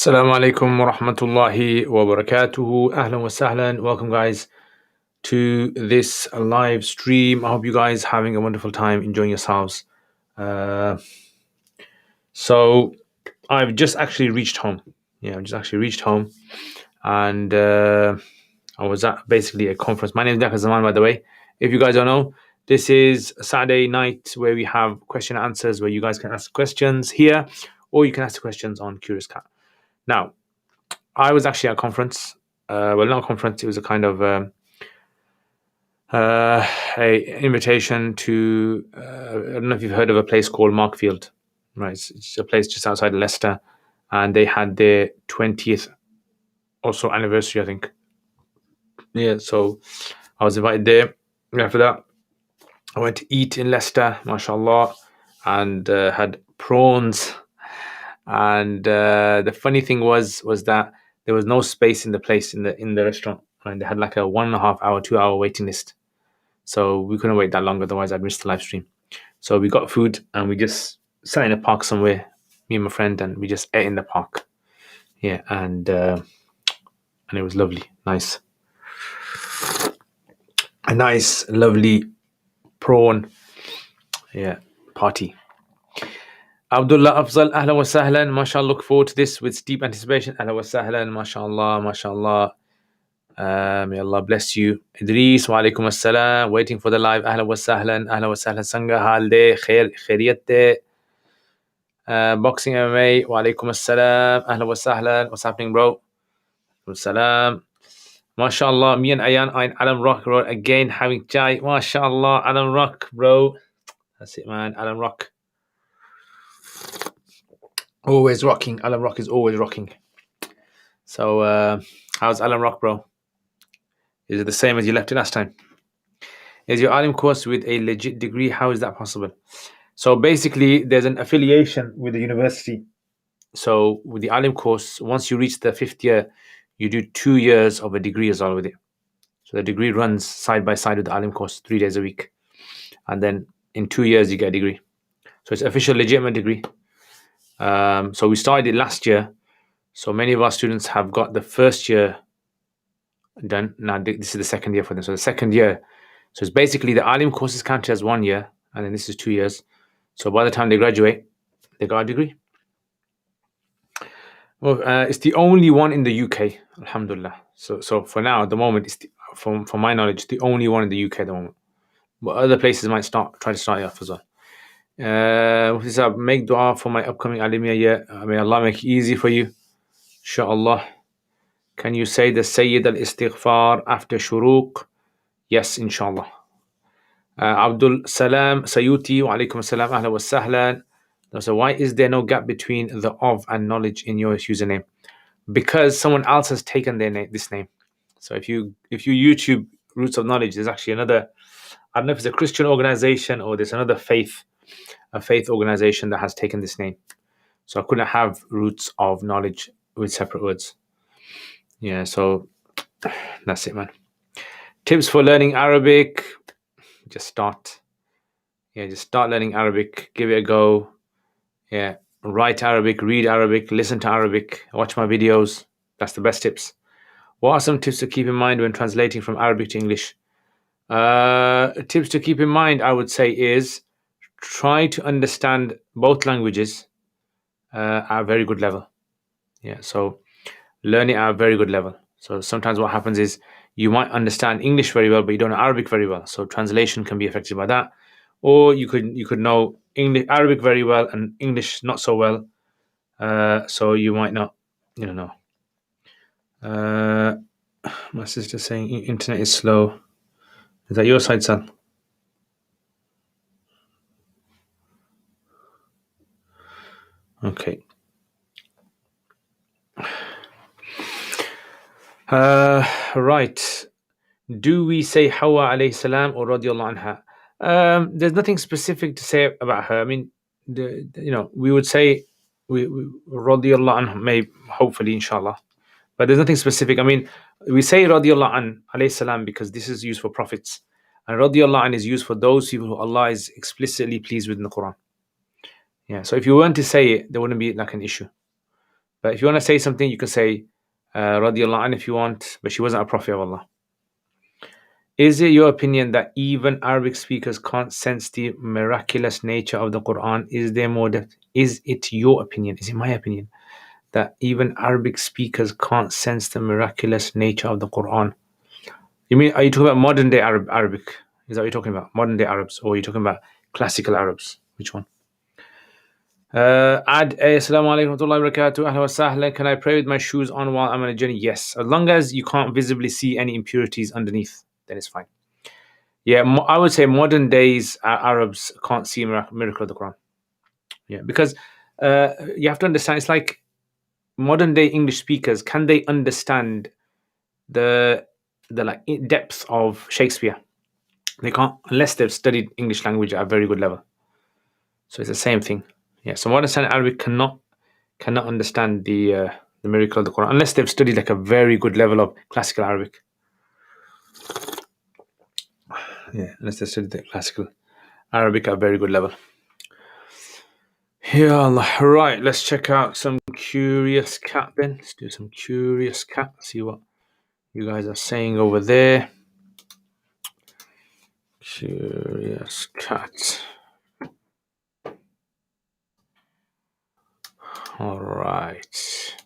Assalamu alaikum wa rahmatullahi wa barakatuhu. Ahlan wa sahlan. Welcome, guys, to this live stream. I hope you guys having a wonderful time, enjoying yourselves. So I've just actually reached home. I've just actually reached home, and I was at basically a conference. My name is Dr. Zaman, by the way. If you guys don't know, this is a Saturday night where we have question and answers, where you guys can ask questions here, or you can ask the questions on Curious Cat. Now, I was actually at a conference. Well, not a conference. It was a kind of a invitation to. I don't know if you've heard of a place called Markfield, right? It's a place just outside of Leicester, and they had their 20th also anniversary, I think. Yeah, so I was invited there. After that, I went to eat in Leicester, mashallah, and had prawns. And the funny thing was that there was no space in the place in the restaurant, and they had like a 1.5 hour, 2 hour waiting list. So we couldn't wait that long, otherwise I'd miss the live stream. So we got food and we just sat in a park somewhere, me and my friend, and we just ate in the park. Yeah, and it was lovely, nice, a nice, lovely prawn, party. Abdullah Afzal, ahlan wa sahlan, mashallah, look forward to this with deep anticipation. Ahlan wa sahlan, mashallah, mashallah. May Allah bless you. Idris, wa alaikum assalam, waiting for the live. Ahlan wa sahlan, sanga, hal de, khairiyat de. Boxing MMA, wa alaikum assalam, ahlan wa sahlan, what's happening, bro? Salam. Mashallah, me and Ayan are in Alam Rock Road again having chai. Mashallah, Alam Rock, bro. That's it, man, Alam Rock. Always rocking. Alam Rock is always rocking. So, how's Alam Rock, bro? Is it the same as you left it last time? Is your Alim course with a legit degree? How is that possible? So basically, there's an affiliation with the university. So with the Alim course, once you reach the 5th year, you do 2 years of a degree as well with it. So the degree runs side by side with the Alim course 3 days a week. And then in 2 years, you get a degree. So it's an official, legitimate degree. So we started it last year. So many of our students have got the first year done. Now this is the second year for them. So the second year. So it's basically the Alim course is counted as 1 year. And then this is 2 years. So by the time they graduate, they got a degree. Well, it's the only one in the UK, alhamdulillah. So for now, at the moment, it's from my knowledge, the only one in the UK at the moment. But other places might try to start it off as well. What is up? Make dua for my upcoming Alimia year. May Allah make it easy for you. Inshallah. Can you say the Sayyid al-Istighfar after Shuruq? Yes, inshallah. Abdul Salam Sayuti, wa alaikum assalam, ahla wa sahlan. So why is there no gap between the of and knowledge in your username? Because someone else has taken this name. So if you YouTube Roots of Knowledge, there's actually another, I don't know if it's a Christian organization or there's another faith organization that has taken this name. So I couldn't have Roots of Knowledge with separate words. Yeah, so that's it, man. Tips for learning Arabic. Just start. Just start learning Arabic. Give it a go. Write Arabic, read Arabic, listen to Arabic, watch my videos. That's the best tips. What are some tips to keep in mind when translating from Arabic to English? Tips to keep in mind, I would say, is try to understand both languages at a very good level. So learn it at a very good level. So sometimes what happens is you might understand English very well, but you don't know Arabic very well. So translation can be affected by that. Or you could know Arabic very well and English not so well. So you might not, know. My sister's saying internet is slow. Is that your side, son? Okay. Right. Do we say Hawa alayhi salam or radiallahu anha? There's nothing specific to say about her. I mean, we would say we radiallahu anha, may hopefully, inshallah. But there's nothing specific. I mean, we say radiallahu an alayhi salam because this is used for prophets. And radiallahu an is used for those people who Allah is explicitly pleased with in the Quran. So if you weren't to say it, there wouldn't be like an issue. But if you want to say something, you can say radiyallahu anh if you want, but she wasn't a prophet of Allah. Is it your opinion that even Arabic speakers can't sense the miraculous nature of the Quran? Is there more depth? Is it your opinion? Is it my opinion that even Arabic speakers can't sense the miraculous nature of the Quran? You mean, are you talking about modern day Arabic? Is that what you're talking about? Modern day Arabs? Or are you talking about classical Arabs? Which one? Assalamu alaikum wa rahmatullahi wa barakatuh. Ahlan wa sahlan. Can I pray with my shoes on while I'm on a journey? Yes. As long as you can't visibly see any impurities underneath, then it's fine. Yeah, I would say modern days Arabs can't see a miracle of the Quran. Yeah, because you have to understand, it's like modern day English speakers, can they understand the like depth of Shakespeare? They can't unless they've studied English language at a very good level. So it's the same thing. Yeah, so modern standard Arabic cannot understand the miracle of the Quran unless they've studied like a very good level of classical Arabic. Yeah, unless they've studied the classical Arabic at a very good level. Yeah, Allah. Right, let's check out some Curious Cat then. Let's do some Curious Cat. See what you guys are saying over there. Curious Cat. All right.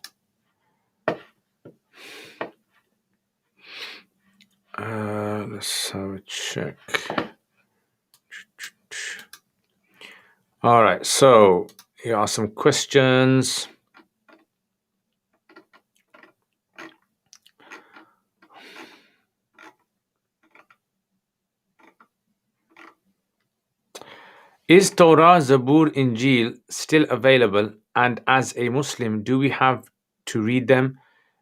Let's have a check. All right, so here are some questions. Is Torah, Zabur, Injil still available? And as a Muslim, do we have to read them?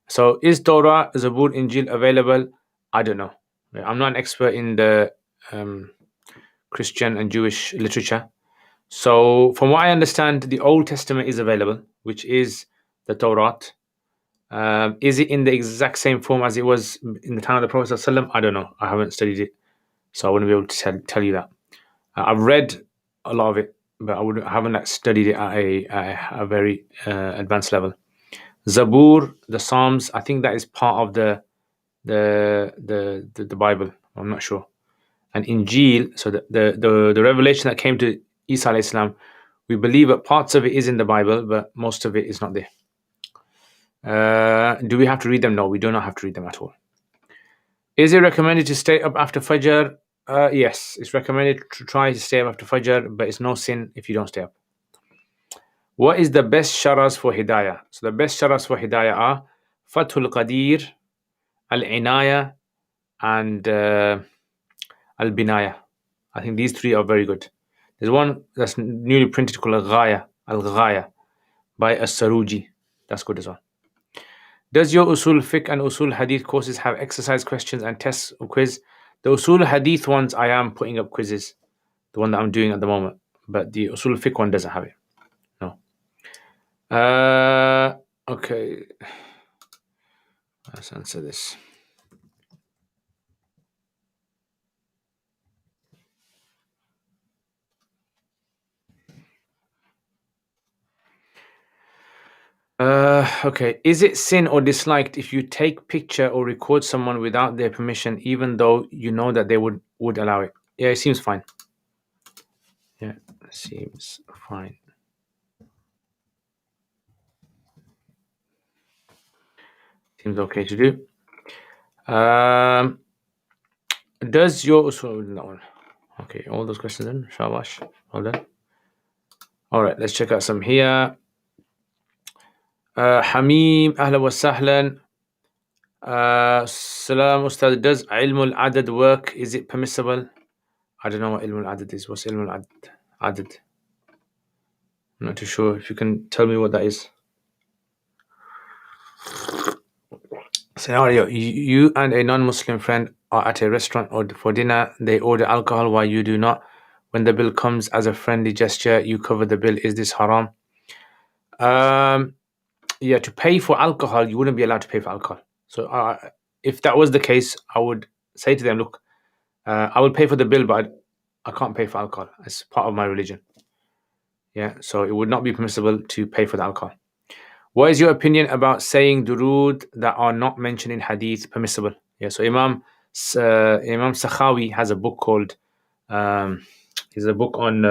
So is Torah, Zabur, Injil available? I don't know. I'm not an expert in the Christian and Jewish literature. So from what I understand, the Old Testament is available, which is the Torah. Is it in the exact same form as it was in the time of the Prophet ﷺ? I don't know. I haven't studied it, so I wouldn't be able to tell you that. I've read a lot of it, but I haven't studied it at a very advanced level. Zabur, the Psalms, I think that is part of the Bible. I'm not sure. And Injil, so the revelation that came to Isa alayhi salam, we believe that parts of it is in the Bible, but most of it is not there. Do we have to read them? No, we do not have to read them at all. Is it recommended to stay up after Fajr? Yes, it's recommended to try to stay up after Fajr, but it's no sin if you don't stay up. What is the best sharas for Hidayah? So the best sharas for Hidayah are Fathul Qadir, Al-Inaya, and Al-Binaya. I think these three are very good. There's one that's newly printed called Al-Ghaya by As-Saruji. That's good as well. Does your Usul Fiqh and Usul Hadith courses have exercise questions and tests or quiz? The Usul Hadith ones, I am putting up quizzes, the one that I'm doing at the moment, but the Usul Fiqh one doesn't have it. No. Okay. Let's answer this. Okay. Is it sin or disliked if you take picture or record someone without their permission, even though you know that they would allow it? Yeah, it seems fine. Yeah, it seems fine. Seems okay to do. Does your that one? Okay, all those questions in. Shabash. Well done. All right, let's check out some here. Hamim, ahlan wa sahlan. Salam Ustad, does ilm al-adad work? Is it permissible? I don't know what ilm al-adad is. What's ilm al-adad? I'm not too sure. If you can tell me what that is. Scenario: you and a non-Muslim friend are at a restaurant or for dinner. They order alcohol while you do not. When the bill comes as a friendly gesture, you cover the bill. Is this haram? Yeah, to pay for alcohol, you wouldn't be allowed to pay for alcohol. So if that was the case, I would say to them, look, I will pay for the bill, but I can't pay for alcohol. It's part of my religion. Yeah, so it would not be permissible to pay for the alcohol. What is your opinion about saying durood that are not mentioned in hadith permissible? Yeah, so Imam Sakhawi has a book called, is a book on,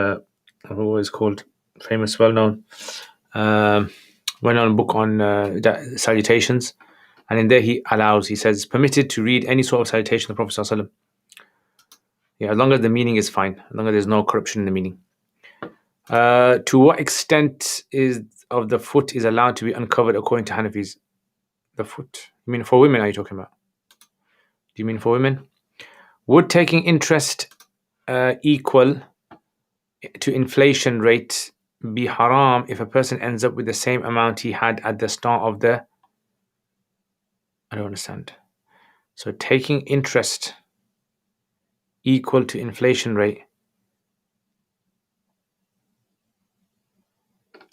what is called, famous, well-known, well-known book on salutations. And in there he says, it's permitted to read any sort of salutation of the Prophet ﷺ. Yeah, as long as the meaning is fine, as long as there's no corruption in the meaning. To what extent is of the foot is allowed to be uncovered according to Hanafis? The foot? You mean for women, are you talking about? Do you mean for women? Would taking interest equal to inflation rate be haram if a person ends up with the same amount he had at the start of the... I don't understand. So taking interest equal to inflation rate.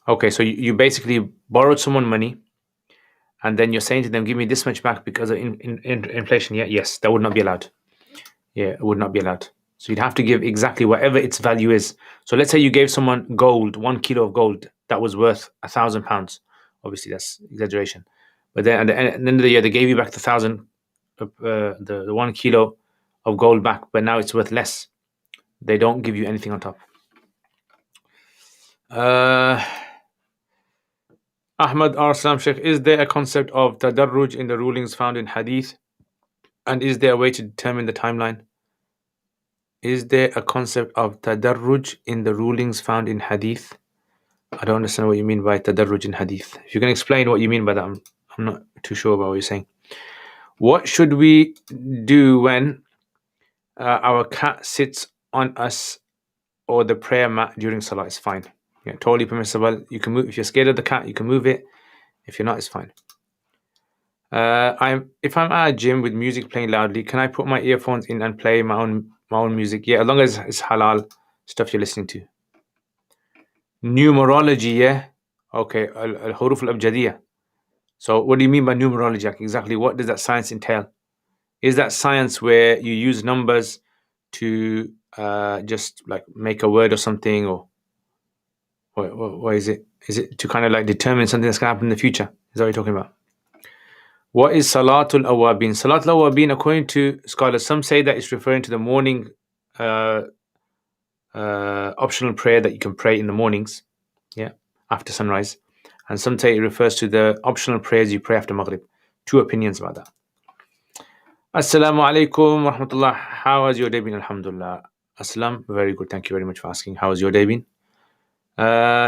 Okay, so you basically borrowed someone money and then you're saying to them, give me this much back because of inflation. Yeah, yes, that would not be allowed. Yeah, it would not be allowed. So you'd have to give exactly whatever its value is. So let's say you gave someone gold, 1 kilo of gold that was worth £1,000. Obviously, that's exaggeration. But then at the end of the year, they gave you back the 1 kilo of gold back, but now it's worth less. They don't give you anything on top. Ahmad Arslan Sheikh, is there a concept of tadarruj in the rulings found in hadith? And is there a way to determine the timeline? Is there a concept of tadarruj in the rulings found in hadith? I don't understand what you mean by tadarruj in hadith. If you can explain what you mean by that, I'm not too sure about what you're saying. What should we do when our cat sits on us or the prayer mat during Salah? It's fine. Yeah, totally permissible. You can move. If you're scared of the cat, you can move it. If you're not, it's fine. If I'm at a gym with music playing loudly, can I put my earphones in and play my own music? Yeah, as long as it's halal stuff you're listening to. Numerology, yeah. Okay, al-huruf al-abjadiyya. So what do you mean by numerology? Exactly what does that science entail? Is that science where you use numbers to just like make a word or something, or what is it? Is it to kind of like determine something that's going to happen in the future? Is that what you're talking about? What is Salatul Awabin? Salatul Awabin, according to scholars, some say that it's referring to the morning optional prayer that you can pray in the mornings, yeah, after sunrise. And some say it refers to the optional prayers you pray after Maghrib. Two opinions about that. Assalamu alaikum wa rahmatullah. How has your day been? Alhamdulillah. Assalam. Very good. Thank you very much for asking. How has your day been?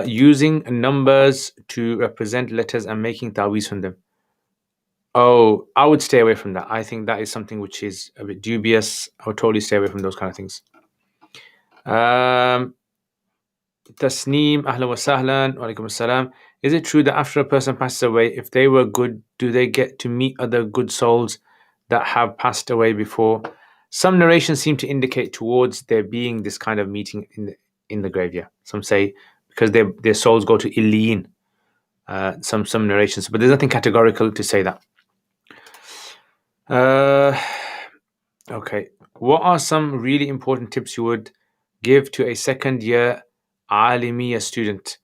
Using numbers to represent letters and making ta'weez from them. Oh, I would stay away from that. I think that is something which is a bit dubious. I would totally stay away from those kind of things. Tasneem, ahlan wa sahlan, wa alaikum assalam. Is it true that after a person passes away, if they were good, do they get to meet other good souls that have passed away before? Some narrations seem to indicate towards there being this kind of meeting in the graveyard. Some say because their souls go to Illiyin. Some narrations, but there's nothing categorical to say that. Okay. What are some really important tips you would give to a second year Alimia student?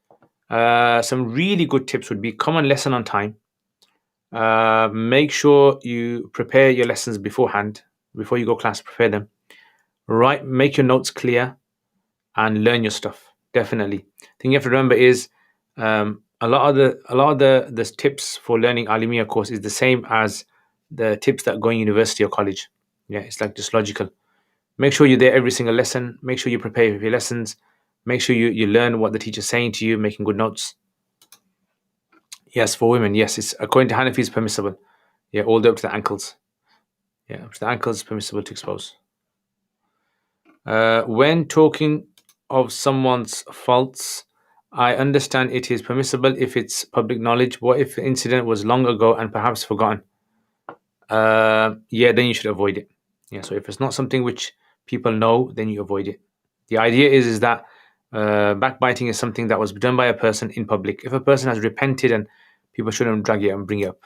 Some really good tips would be come on lesson on time. Make sure you prepare your lessons beforehand. Before you go class, prepare them. Right, make your notes clear and learn your stuff. Definitely. The thing you have to remember is a lot of the tips for learning Alimia course is the same as the tips that go in university or college. Yeah, it's like just logical. Make sure you're there every single lesson. Make sure you prepare for your lessons. Make sure you learn what the teacher's saying to you, making good notes. Yes, for women, yes, it's according to Hanafi, it's permissible. Yeah, all the way up to the ankles. Yeah, up to the ankles, permissible to expose. When talking of someone's faults, I understand it is permissible if it's public knowledge. What if the incident was long ago and perhaps forgotten? Yeah, then you should avoid it. Yeah, so if it's not something which people know, then you avoid it. The idea is that backbiting is something that was done by a person in public. If a person has repented, and people shouldn't drag it and bring it up.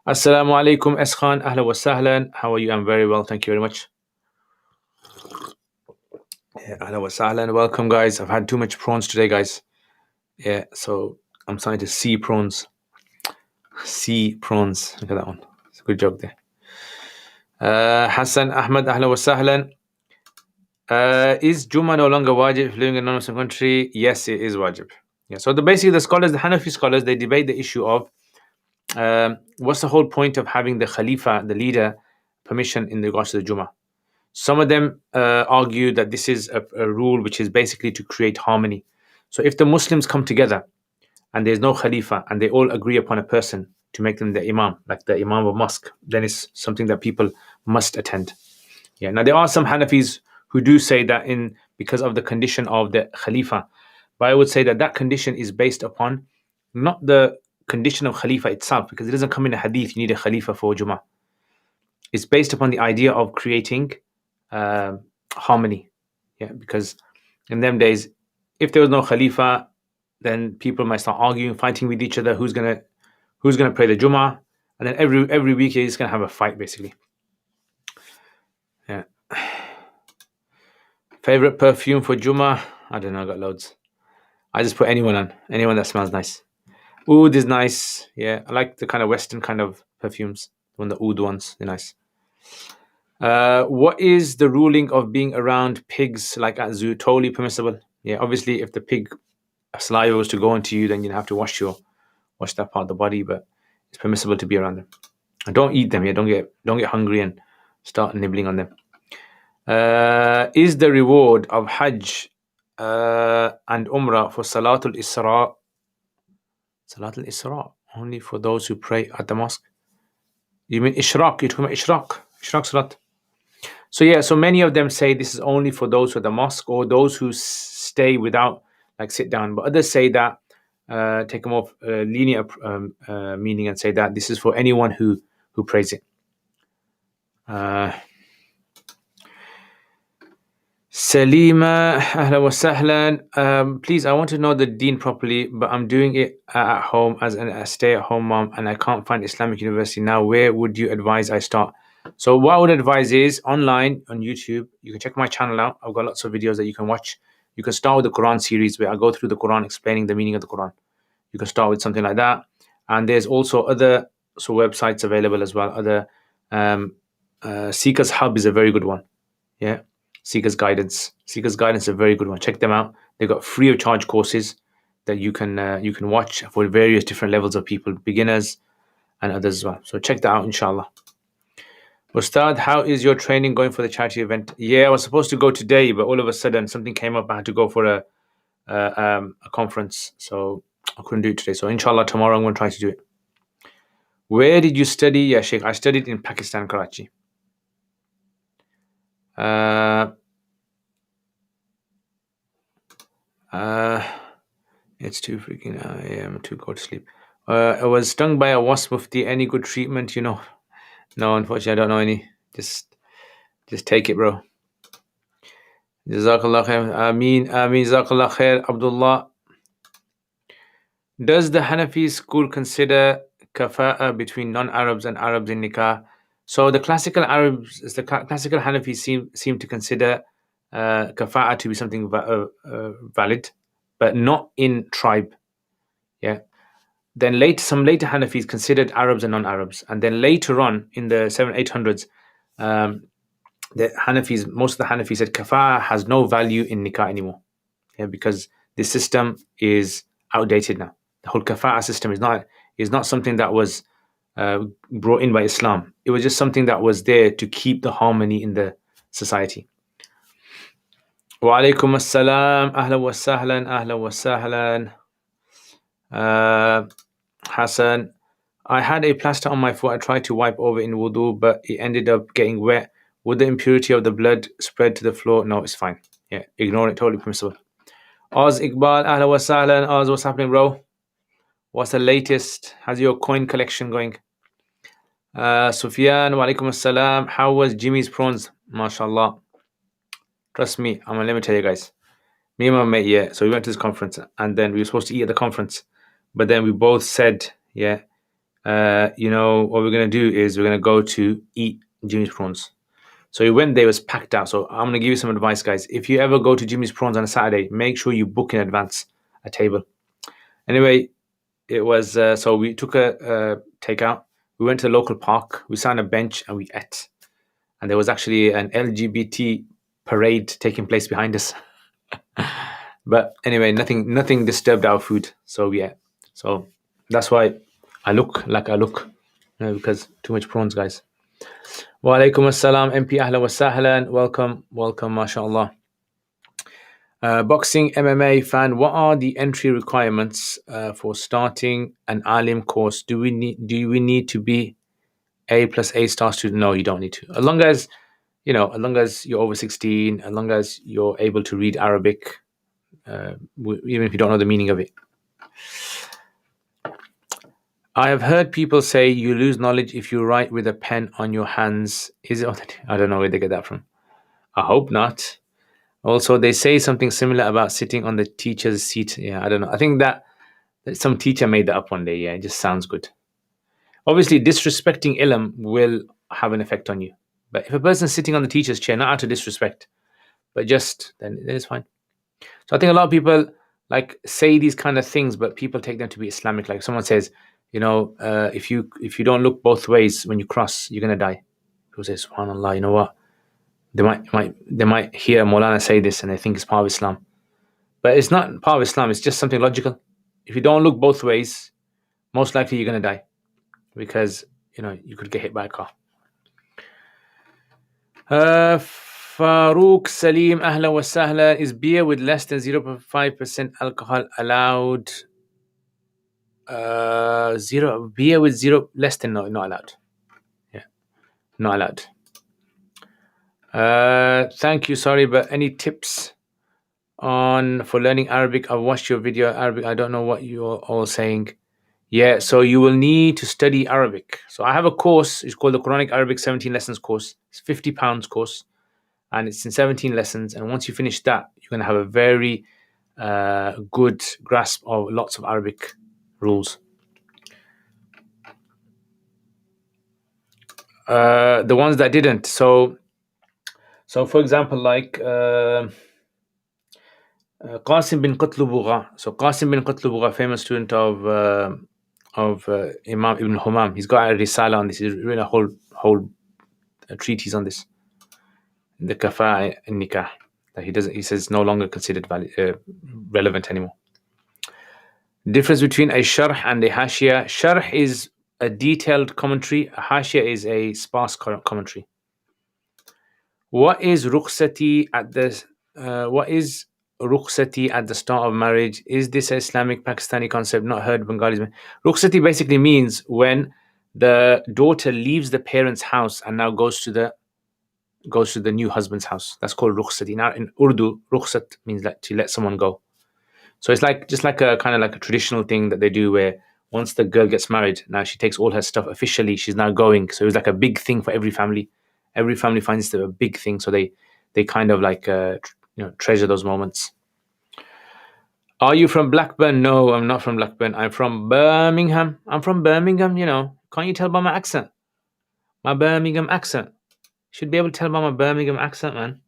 Assalamu alaikum, Eskhan. Ahla wa sahlan. How are you? I'm very well. Thank you very much. Yeah, ahla wa sahlan. Welcome, guys. I've had too much prawns today, guys. Yeah, so I'm starting to see prawns. See prawns. Look at that one. It's a good joke there. Hassan Ahmad, ahlan wa sahlan. Is Juma no longer wajib if living in a non-Muslim country? Yes, it is wajib. Yeah. So basically the scholars, the Hanafi scholars, they debate the issue of what's the whole point of having the Khalifa, the leader, permission in regards to the Juma. Some of them argue that this is a rule which is basically to create harmony. So if the Muslims come together and there's no Khalifa and they all agree upon a person to make them the Imam, like the Imam of mosque, then it's something that people must attend. Yeah. Now there are some Hanafis who do say that because of the condition of the Khalifa, but I would say that condition is based upon not the condition of Khalifa itself, because it doesn't come in a hadith you need a Khalifa for Juma. It's based upon the idea of creating harmony. Yeah, because in them days, if there was no Khalifa, then people might start arguing, fighting with each other, who's gonna pray the Juma, and then every week you're just gonna have a fight basically. Yeah. Favorite perfume for Juma? I don't know, I got loads. I just put anyone that smells nice. Oud is nice. Yeah, I like the kind of Western kind of perfumes. The oud ones, they're nice. What is the ruling of being around pigs like at zoo? Totally permissible. Yeah, obviously if the pig saliva was to go into you, then you'd have to wash that part of the body, but it's permissible to be around them. And don't eat them. Yeah, don't get hungry and start nibbling on them. Is the reward of Hajj and Umrah for Salatul Isra only for those who pray at the mosque? You mean Ishraq? You're talking about Ishraq Salat. So yeah, so many of them say this is only for those who are at the mosque or those who stay without sit down. But others say that take a more lenient meaning and say that this is for anyone who prays it. Salima, ahlan wa sahlan. Please, I want to know the deen properly, but I'm doing it at home as a stay-at-home mom, and I can't find Islamic university now. Where would you advise I start? So what I would advise is online on YouTube. You can check my channel out. I've got lots of videos that you can watch. You can start with the Quran series where I go through the Quran explaining the meaning of the Quran. You can start with something like that. And there's also other websites available as well. Other Seekers Hub is a very good one. Yeah. Seekers Guidance is a very good one. Check them out. They've got free of charge courses that you can watch for various different levels of people, beginners and others as well. So check that out, inshallah. Ustad, how is your training going for the charity event? Yeah, I was supposed to go today, but all of a sudden something came up. I had to go for a conference, so I couldn't do it today. So inshallah, tomorrow I'm going to try to do it. Where did you study? Yeah, Sheikh, I studied in Pakistan, Karachi. It's too freaking. I am to go to sleep. I was stung by a wasp. Mufti, any good treatment? No, unfortunately, I don't know any. Just take it, bro. Jazakallah khair. Ameen. Jazakallah khair, Abdullah. Does the Hanafi school consider kafa'a between non-Arabs and Arabs in nikah? So the classical Hanafis seem to consider kafa'a to be something valid, but not in tribe. Yeah. Then some later Hanafis considered Arabs and non-Arabs, and then later on in the 700-800s, most of the Hanafis said kafa'a has no value in nikah anymore. Yeah, because this system is outdated now. The whole kafa'a system is not something that was brought in by Islam. It was just something that was there to keep the harmony in the society. Wa alaikum assalam, ahlan wa sahlan. Hassan, I had a plaster on my foot. I tried to wipe over in wudu, but it ended up getting wet. Would the impurity of the blood spread to the floor? No, it's fine. Yeah, ignore it. Totally permissible. Oz Iqbal, ahlan wa sahlan. Oz, what's happening, bro? What's the latest? How's your coin collection going? Sufyan, wa alaikum assalam. How was Jimmy's prawns? MashaAllah. Trust me, let me tell you guys. Me and my mate, yeah. So we went to this conference, and then we were supposed to eat at the conference, but then we both said, yeah, what we're gonna do is we're gonna go to eat Jimmy's prawns. So we went there, it was packed out. So I'm gonna give you some advice, guys. If you ever go to Jimmy's prawns on a Saturday, make sure you book in advance a table. Anyway, it was so we took a takeout. We went to the local park. We sat on a bench and we ate. And there was actually an LGBT parade taking place behind us. But anyway, nothing disturbed our food. So yeah, so that's why I look like I look, because too much prawns, guys. Wa alaikum assalam, MP ahla wa sahlan. Welcome, mashallah. Boxing MMA fan, what are the entry requirements for starting an Alim course? Do we need to be A+A* student? No, you don't need to. As long as you're over 16, as long as you're able to read Arabic, even if you don't know the meaning of it. I have heard people say you lose knowledge if you write with a pen on your hands. Is it authentic? I don't know where they get that from. I hope not. Also, they say something similar about sitting on the teacher's seat. Yeah, I don't know. I think that some teacher made that up one day. Yeah, it just sounds good. Obviously, disrespecting ilm will have an effect on you. But if a person's sitting on the teacher's chair, not out of disrespect, but then it's fine. So I think a lot of people like say these kind of things, but people take them to be Islamic. Like someone says, if you don't look both ways when you cross, you're gonna die. People say, Subhanallah, you know what? They might hear Maulana say this and they think it's part of Islam. But it's not part of Islam, it's just something logical. If you don't look both ways, most likely you're gonna die. Because you could get hit by a car. Farouk Salim, ahla wa sahla. Is beer with less than 0.5% alcohol allowed? Beer with less than, no, not allowed. Yeah, not allowed. Thank you. Sorry, but any tips for learning Arabic? I've watched your video Arabic. I don't know what you're all saying. Yeah, so you will need to study Arabic. So I have a course. It's called the Quranic Arabic 17 Lessons course. It's £50 course, and it's in 17 lessons. And once you finish that, you're going to have a very good grasp of lots of Arabic rules. The ones that didn't. So for example, like Qasim bin Qatlubugha. So Qasim bin Qatlubugha, famous student of Imam Ibn Humam. He's got a risala on this. He's written a whole treatise on this. The Kafa and Nikah. That he says it's no longer considered relevant anymore. Difference between a sharh and a hashia. Sharh is a detailed commentary. A hashia is a sparse commentary. What is rukhsati at the start of marriage? Is this an Islamic Pakistani concept? Not heard Bengalis. Rukhsati basically means when the daughter leaves the parents' house and now goes to the new husband's house. That's called rukhsati. Now in Urdu, rukhsat means like to let someone go. So it's just like a kind of like a traditional thing that they do where once the girl gets married, now she takes all her stuff officially. She's now going. So it was like a big thing for every family. Every family finds it a big thing. So they kind of like treasure those moments. Are you from Blackburn? No, I'm not from Blackburn. I'm from Birmingham. Can't you tell by my accent? My Birmingham accent. Should be able to tell by my Birmingham accent, man.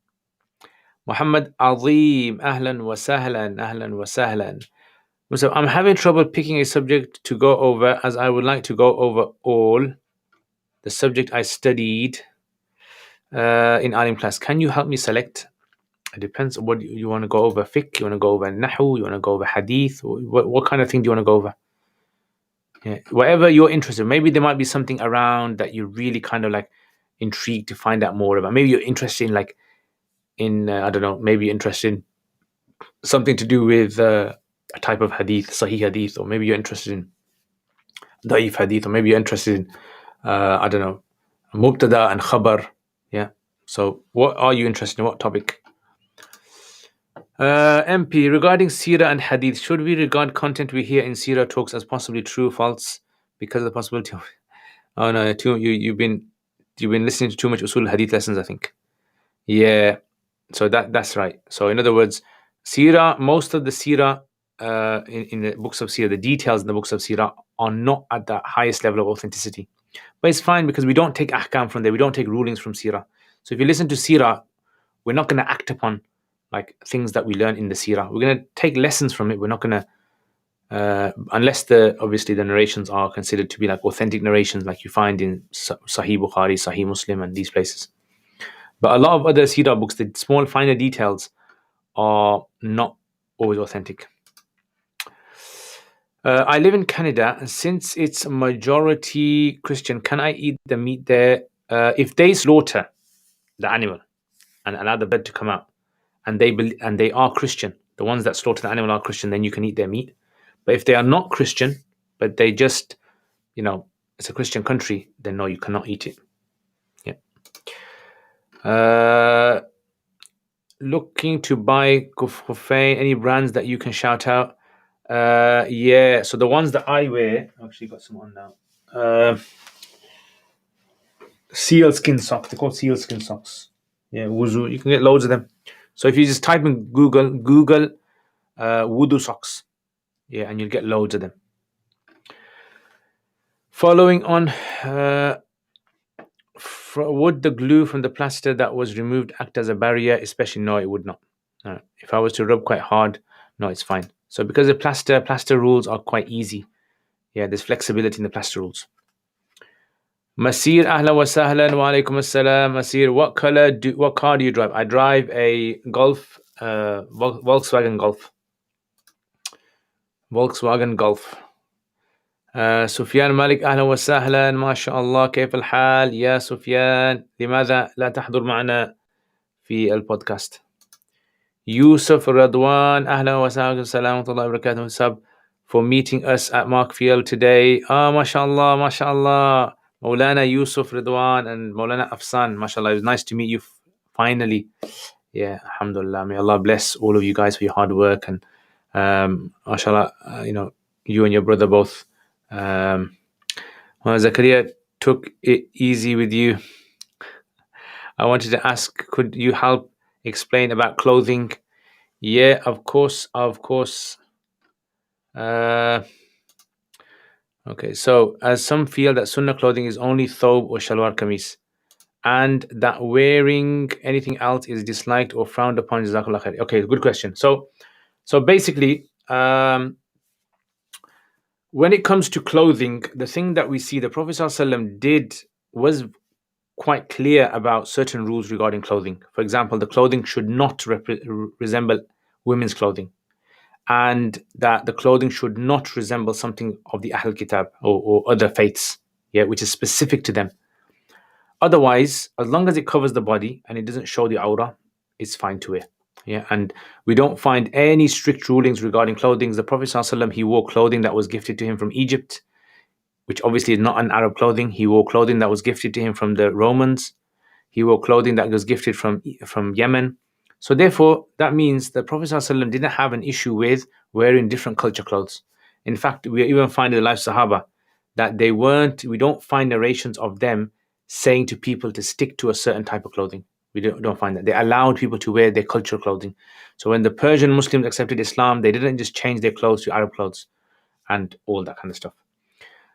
Muhammad Azim, ahlan wa sahlan. So I'm having trouble picking a subject to go over as I would like to go over all the subject I studied in Alim class. Can you help me select? It depends on what you want to go over. Fiqh, you want to go over Nahu, you want to go over Hadith. What kind of thing do you want to go over? Yeah, whatever you're interested in. Maybe there might be something around that you're really kind of like intrigued to find out more about. Maybe you're interested in I don't know, maybe you're interested in something to do with a type of Hadith, Sahih Hadith, or maybe you're interested in Da'if Hadith, or maybe you're interested in, I don't know, Mubtada and Khabar. Yeah. So what are you interested in? What topic? MP, regarding Seerah and Hadith, should we regard content we hear in Seerah talks as possibly true, false, because of the possibility of... Oh no, you've been listening to too much Usul Hadith lessons, I think. Yeah, so that's right. So in other words, Seerah, most of the Seerah in the books of Seerah, the details in the books of Seerah are not at the highest level of authenticity. But it's fine because we don't take ahkam from there. We don't take rulings from Seerah. So if you listen to Seerah, we're not going to act upon like things that we learn in the Seerah. We're going to take lessons from it. We're not going to unless obviously the narrations are considered to be like authentic narrations, like you find in Sahih Bukhari, Sahih Muslim, and these places. But a lot of other seerah books, the small finer details are not always authentic. I live in Canada, and since it's majority Christian, can I eat the meat there? If they slaughter the animal and allow the blood to come out, and they are Christian, the ones that slaughter the animal are Christian, then you can eat their meat. But if they are not Christian, but they just, it's a Christian country, then no, you cannot eat it. Yeah. Looking to buy Kufay, any brands that you can shout out? Yeah, so the ones that I wear, I've actually got some on now. Sealskin socks, they're called sealskin socks. Yeah, wuzu, you can get loads of them. So if you just type in Google wudu socks, yeah, and you'll get loads of them. Following on, would the glue from the plaster that was removed act as a barrier? Especially, no, it would not. If I was to rub quite hard, no, it's fine. So because the plaster rules are quite easy. Yeah, there's flexibility in the plaster rules. Masir, ahlan wa sahlan, wa alaikum assalam. Masir, what car do you drive? I drive a Golf, Volkswagen Golf. Volkswagen Golf. سفيان مالك أهلا وسهلا ما شاء الله كيف الحال يا سفيان لماذا لا تحضر معنا في البودكاست يوسف رضوان أهلا وسهلا السلام ورحمة الله وبركاته sub for meeting us at Markfield today ما شاء الله ما شاء الله Maulana Yusuf Ridwan and Maulana Afsan, mashallah, it was nice to meet you finally. Yeah, alhamdulillah, may Allah bless all of you guys for your hard work, and mashallah, you and your brother both. Zakaria took it easy with you. I wanted to ask, could you help explain about clothing? Yeah, of course. Okay, so as some feel that sunnah clothing is only thobe or shalwar kameez, and that wearing anything else is disliked or frowned upon. Jazakallah khair. Okay, good question. So basically, when it comes to clothing, the thing that we see the Prophet ﷺ was quite clear about certain rules regarding clothing. For example, the clothing should not resemble women's clothing, and that the clothing should not resemble something of the Ahl Kitab or other faiths, which is specific to them. Otherwise, as long as it covers the body and it doesn't show the aura, it's fine to wear. Yeah, and we don't find any strict rulings regarding clothing. The Prophet ﷺ, he wore clothing that was gifted to him from Egypt, which obviously is not an Arab clothing. He wore clothing that was gifted to him from the Romans. He wore clothing that was gifted from Yemen. So therefore, that means the Prophet ﷺ didn't have an issue with wearing different culture clothes. In fact, we even find in the life of Sahaba that we don't find narrations of them saying to people to stick to a certain type of clothing. We don't find that. They allowed people to wear their cultural clothing. So when the Persian Muslims accepted Islam, they didn't just change their clothes to Arab clothes and all that kind of stuff.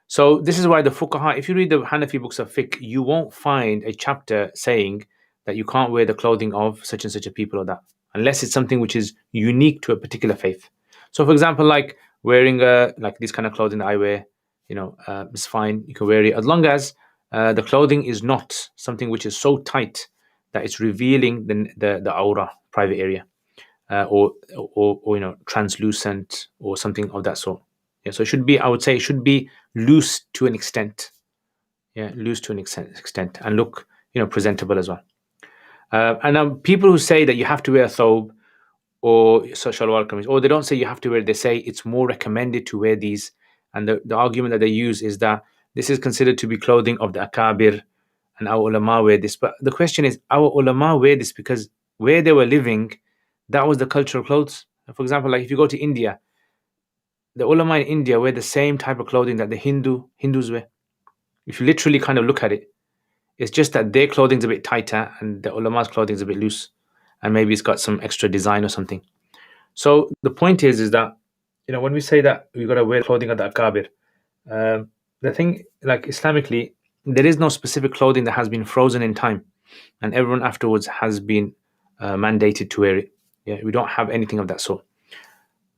So this is why the fuqaha, if you read the Hanafi books of fiqh, you won't find a chapter saying that you can't wear the clothing of such and such a people or that, unless it's something which is unique to a particular faith. So for example, like wearing like this kind of clothing that I wear, it's fine. You can wear it as long as the clothing is not something which is so tight that it's revealing the aura, private area, or translucent or something of that sort. Yeah, so it should be, I would say, it should be loose to an extent. Yeah, loose to an extent, and look, presentable as well. And people who say that you have to wear a thobe or shalwar kameez, or they don't say you have to wear it, they say it's more recommended to wear these. And the argument that they use is that this is considered to be clothing of the akabir, and our ulama wear this. But the question is, our ulama wear this because where they were living, that was the cultural clothes. For example, like if you go to India, the ulama in India wear the same type of clothing that the Hindus wear. If you literally kind of look at it, it's just that their clothing's a bit tighter and the ulama's clothing is a bit loose, and maybe it's got some extra design or something. So the point is that when we say that we got to wear clothing of the akabir, the thing, like Islamically, there is no specific clothing that has been frozen in time, and everyone afterwards has been mandated to wear it. Yeah, we don't have anything of that sort.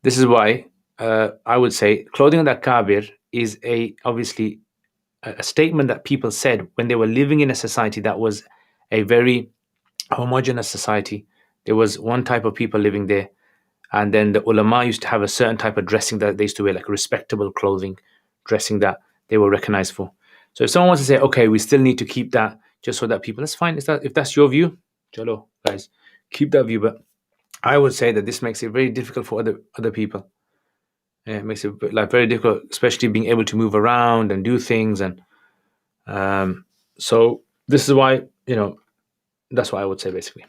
This is why I would say clothing that kabir is obviously a statement that people said when they were living in a society that was a very homogeneous society. There was one type of people living there, and then the ulama used to have a certain type of dressing that they used to wear, like respectable clothing, dressing that they were recognized for. So if someone wants to say, okay, we still need to keep that just so that people, that's fine. If that's your view, chalo, guys, keep that view. But I would say that this makes it very difficult for other people. Yeah, it makes it like very difficult, especially being able to move around and do things. And so this is why, that's what I would say basically.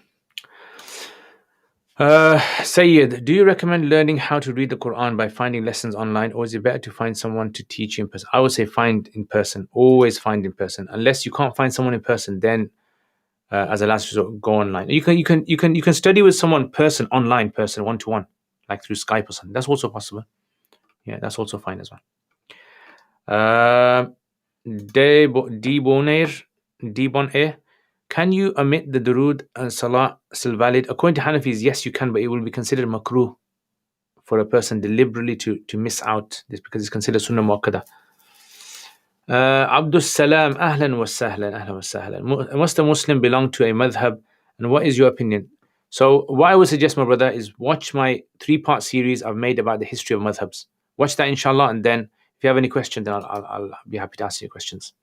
Sayyid, do you recommend learning how to read the Quran by finding lessons online, or is it better to find someone to teach you in person? I would say find in person. Always find in person. Unless you can't find someone in person, then as a last resort, go online. You can study with someone online, one to one, like through Skype or something. That's also possible. Yeah, that's also fine as well. Debonair, can you omit the durood and salah still valid? According to Hanafis, yes, you can, but it will be considered makruh for a person deliberately to miss out this because it's considered sunnah muakkada. Abdus Salam, ahlan wa sahlan. Must a Muslim belong to a madhab, and what is your opinion? So what I would suggest, my brother, is watch my 3-part series I've made about the history of madhabs. Watch that, inshallah, and then if you have any questions, then I'll be happy to answer your questions.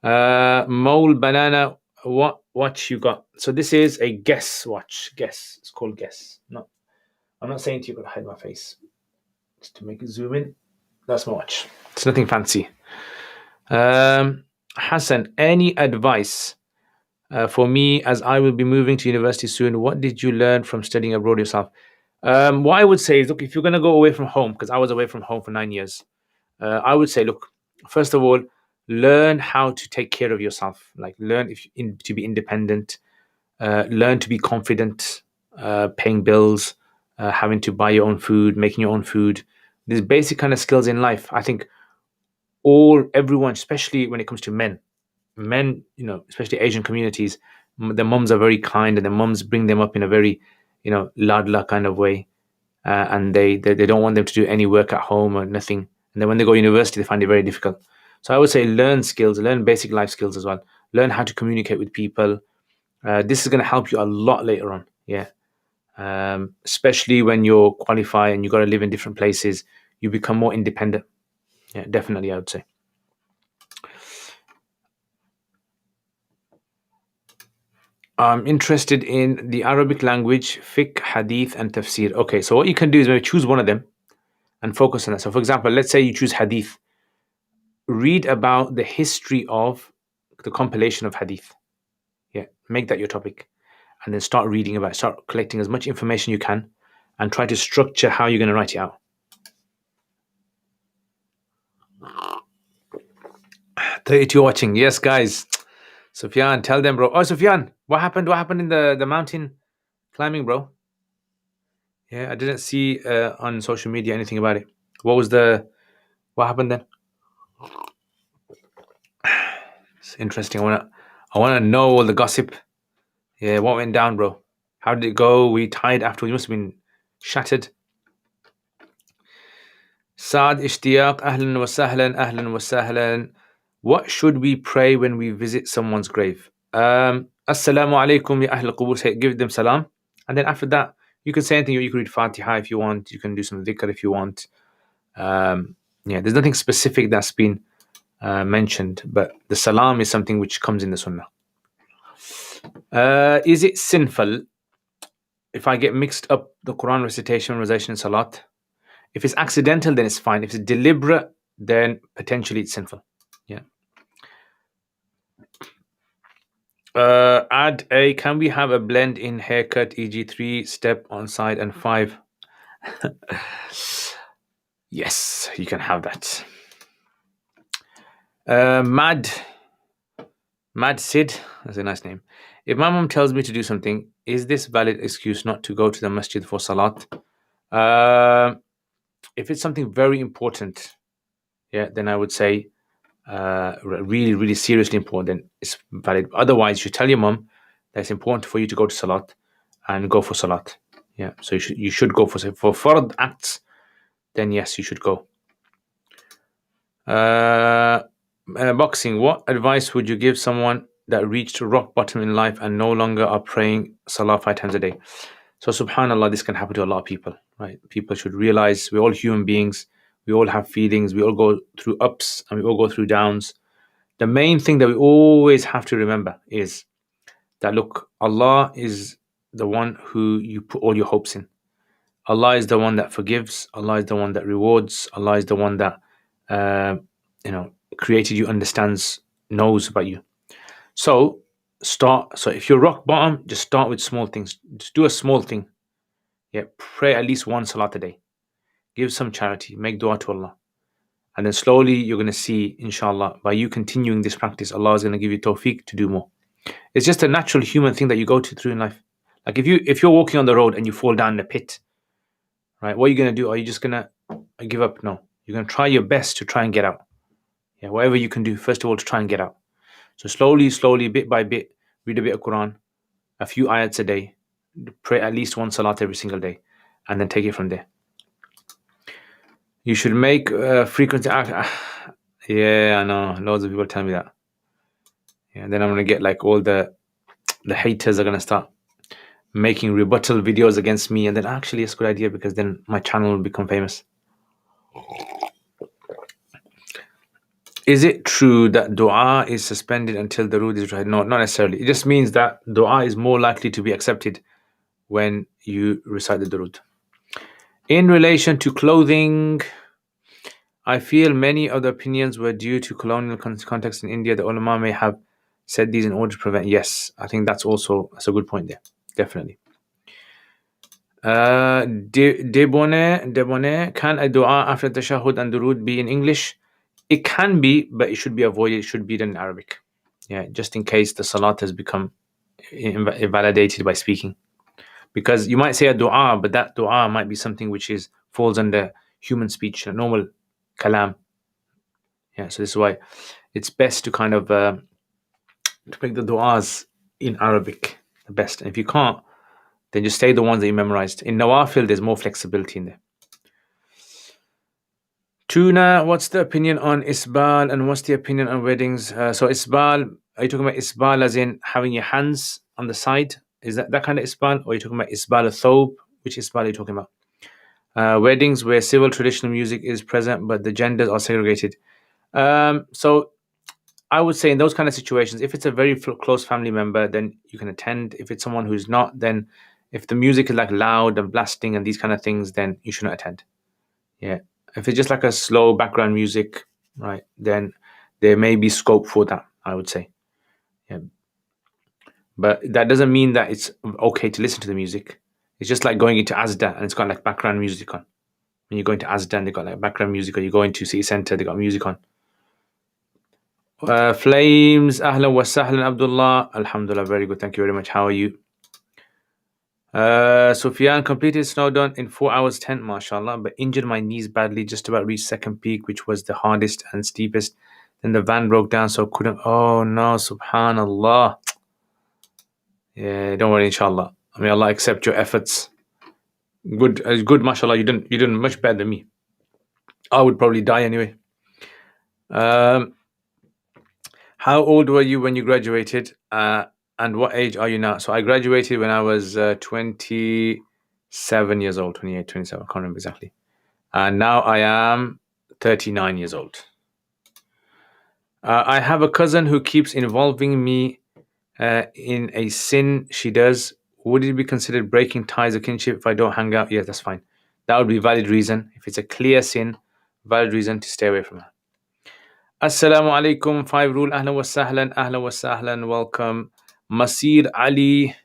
Mole Banana, what watch you got? So this is a guess watch. Guess. It's called guess. No, I'm not saying to you, but hide my face just to make it zoom in. That's my watch. It's nothing fancy. Hassan, any advice for me as I will be moving to university soon? What did you learn from studying abroad yourself? What I would say is, look, if you're going to go away from home, because I was away from home for 9 years, I would say, look, first of all, learn how to take care of yourself. Like learn to be independent, learn to be confident, paying bills, having to buy your own food, making your own food. These basic kind of skills in life. I think everyone, especially when it comes to men, especially Asian communities, their mums are very kind, and their mums bring them up in a very, ladla kind of way, and they don't want them to do any work at home or nothing. And then when they go to university, they find it very difficult. So I would say learn skills, learn basic life skills as well. Learn how to communicate with people. This is going to help you a lot later on. Yeah. Especially when you're qualified and you got to live in different places, you become more independent. Yeah, definitely, I would say. I'm interested in the Arabic language, fiqh, hadith, and tafsir. Okay, so what you can do is maybe choose one of them and focus on that. So, for example, let's say you choose hadith. Read about the history of the compilation of hadith. Yeah, make that your topic. And then start reading about it. Start collecting as much information you can and try to structure how you're going to write it out. 32 watching. Yes, guys. Sufyan, tell them, bro. Oh, Sufyan, what happened? What happened in the mountain climbing, bro? Yeah, I didn't see on social media anything about it. What happened then? It's interesting. I wanna know all the gossip. Yeah, what went down, bro? How did it go? We tied afterwards. You must have been shattered. Saad Ishtiyaq, ahlan wa sahlan. What should we pray when we visit someone's grave? Assalamu alaikum ya ahl qubur. Give them salam. And then after that, you can say anything. You can read Fatiha if you want. You can do some dhikr if you want. There's nothing specific that's been mentioned, but the salam is something which comes in the sunnah. Is it sinful if I get mixed up the Quran recitation, memorization, and salat? If it's accidental, then it's fine. If it's deliberate, then potentially it's sinful. Yeah. Can we have a blend in haircut, e.g. 3-step on side and 5? Yes, you can have that. Mad Sid, that's a nice name. If my mom tells me to do something, is this valid excuse not to go to the masjid for salat? If it's something very important, then I would say really, really seriously important, then it's valid. Otherwise, you tell your mom that it's important for you to go to salat and go for salat. Yeah, so you should go for fard acts. then yes, you should go. Boxing. What advice would you give someone that reached rock bottom in life and no longer are praying Salah 5 times a day? So subhanallah, this can happen to a lot of people, right? People should realize we're all human beings. We all have feelings. We all go through ups and we all go through downs. The main thing that we always have to remember is that, look, Allah is the one who you put all your hopes in. Allah is the one that forgives. Allah is the one that rewards. Allah is the one that created you, understands, knows about you. So if you're rock bottom, just start with small things. Just do a small thing. Yeah, pray at least one salat a day. Give some charity. Make dua to Allah. And then slowly you're going to see, inshallah, by you continuing this practice, Allah is going to give you tawfiq to do more. It's just a natural human thing that you go through in life. Like if you're walking on the road and you fall down in a pit, right? What are you going to do? Are you just going to give up? No. You're going to try your best to try and get out. Yeah, whatever you can do, first of all, to try and get out. So slowly, bit by bit, read a bit of Quran, a few ayats a day, pray at least one salat every single day, and then take it from there. You should make frequent. Yeah, I know. Loads of people tell me that. Yeah, then I'm going to get like all the haters are going to start making rebuttal videos against me, and then actually it's a good idea because then my channel will become famous. Is it true that dua is suspended until the rood is right? No, not necessarily. It just means that dua is more likely to be accepted when you recite the durood. In relation to clothing, I feel many of the opinions were due to colonial context in India. The ulama may have said these in order to prevent. Yes, I think that's a good point there. Definitely. Debone, can a dua after tashahhud and durood be in English? It can be, but it should be avoided. It should be done in Arabic. Yeah, just in case the salat has become invalidated by speaking. Because you might say a dua, but that dua might be something which falls under human speech, a normal kalam. Yeah, so this is why it's best to kind of to make the duas in Arabic the best. And if you can't, then just say the ones that you memorized. In Nawaafil, there's more flexibility in there. Tuna, what's the opinion on isbal and what's the opinion on weddings? So isbal, are you talking about isbal as in having your hands on the side? Is that kind of isbal? Or are you talking about isbal al-thawb? Which isbal are you talking about? Weddings where civil traditional music is present but the genders are segregated. So I would say in those kind of situations, if it's a very close family member, then you can attend. If it's someone who's not, then if the music is like loud and blasting and these kind of things, then you shouldn't attend. Yeah. If it's just like a slow background music, right, then there may be scope for that, I would say. Yeah. But that doesn't mean that it's okay to listen to the music. It's just like going into Asda and it's got like background music on. When you go into Asda and they got like background music, or you go into City Centre, they got music on. Flames, ahlan wa sahlan, Abdullah. Alhamdulillah, very good. Thank you very much. How are you? Sufyan completed Snowdon in 4 hours 10, mashallah, but injured my knees badly, just about reached second peak, which was the hardest and steepest. Then the van broke down, so couldn't. Oh no, subhanallah. Yeah, don't worry, inshallah. I mean, Allah accept your efforts. Good, mashallah. You didn't much better than me. I would probably die anyway. How old were you when you graduated? And what age are you now? So I graduated when I was 27 years old, 28, 27, I can't remember exactly. And now I am 39 years old. I have a cousin who keeps involving me in a sin she does. Would it be considered breaking ties of kinship if I don't hang out? Yes, that's fine. That would be a valid reason. If it's a clear sin, valid reason to stay away from her. Assalamu alaikum. 5 rule. Ahlan wa sahlan. Welcome. Masir Ali.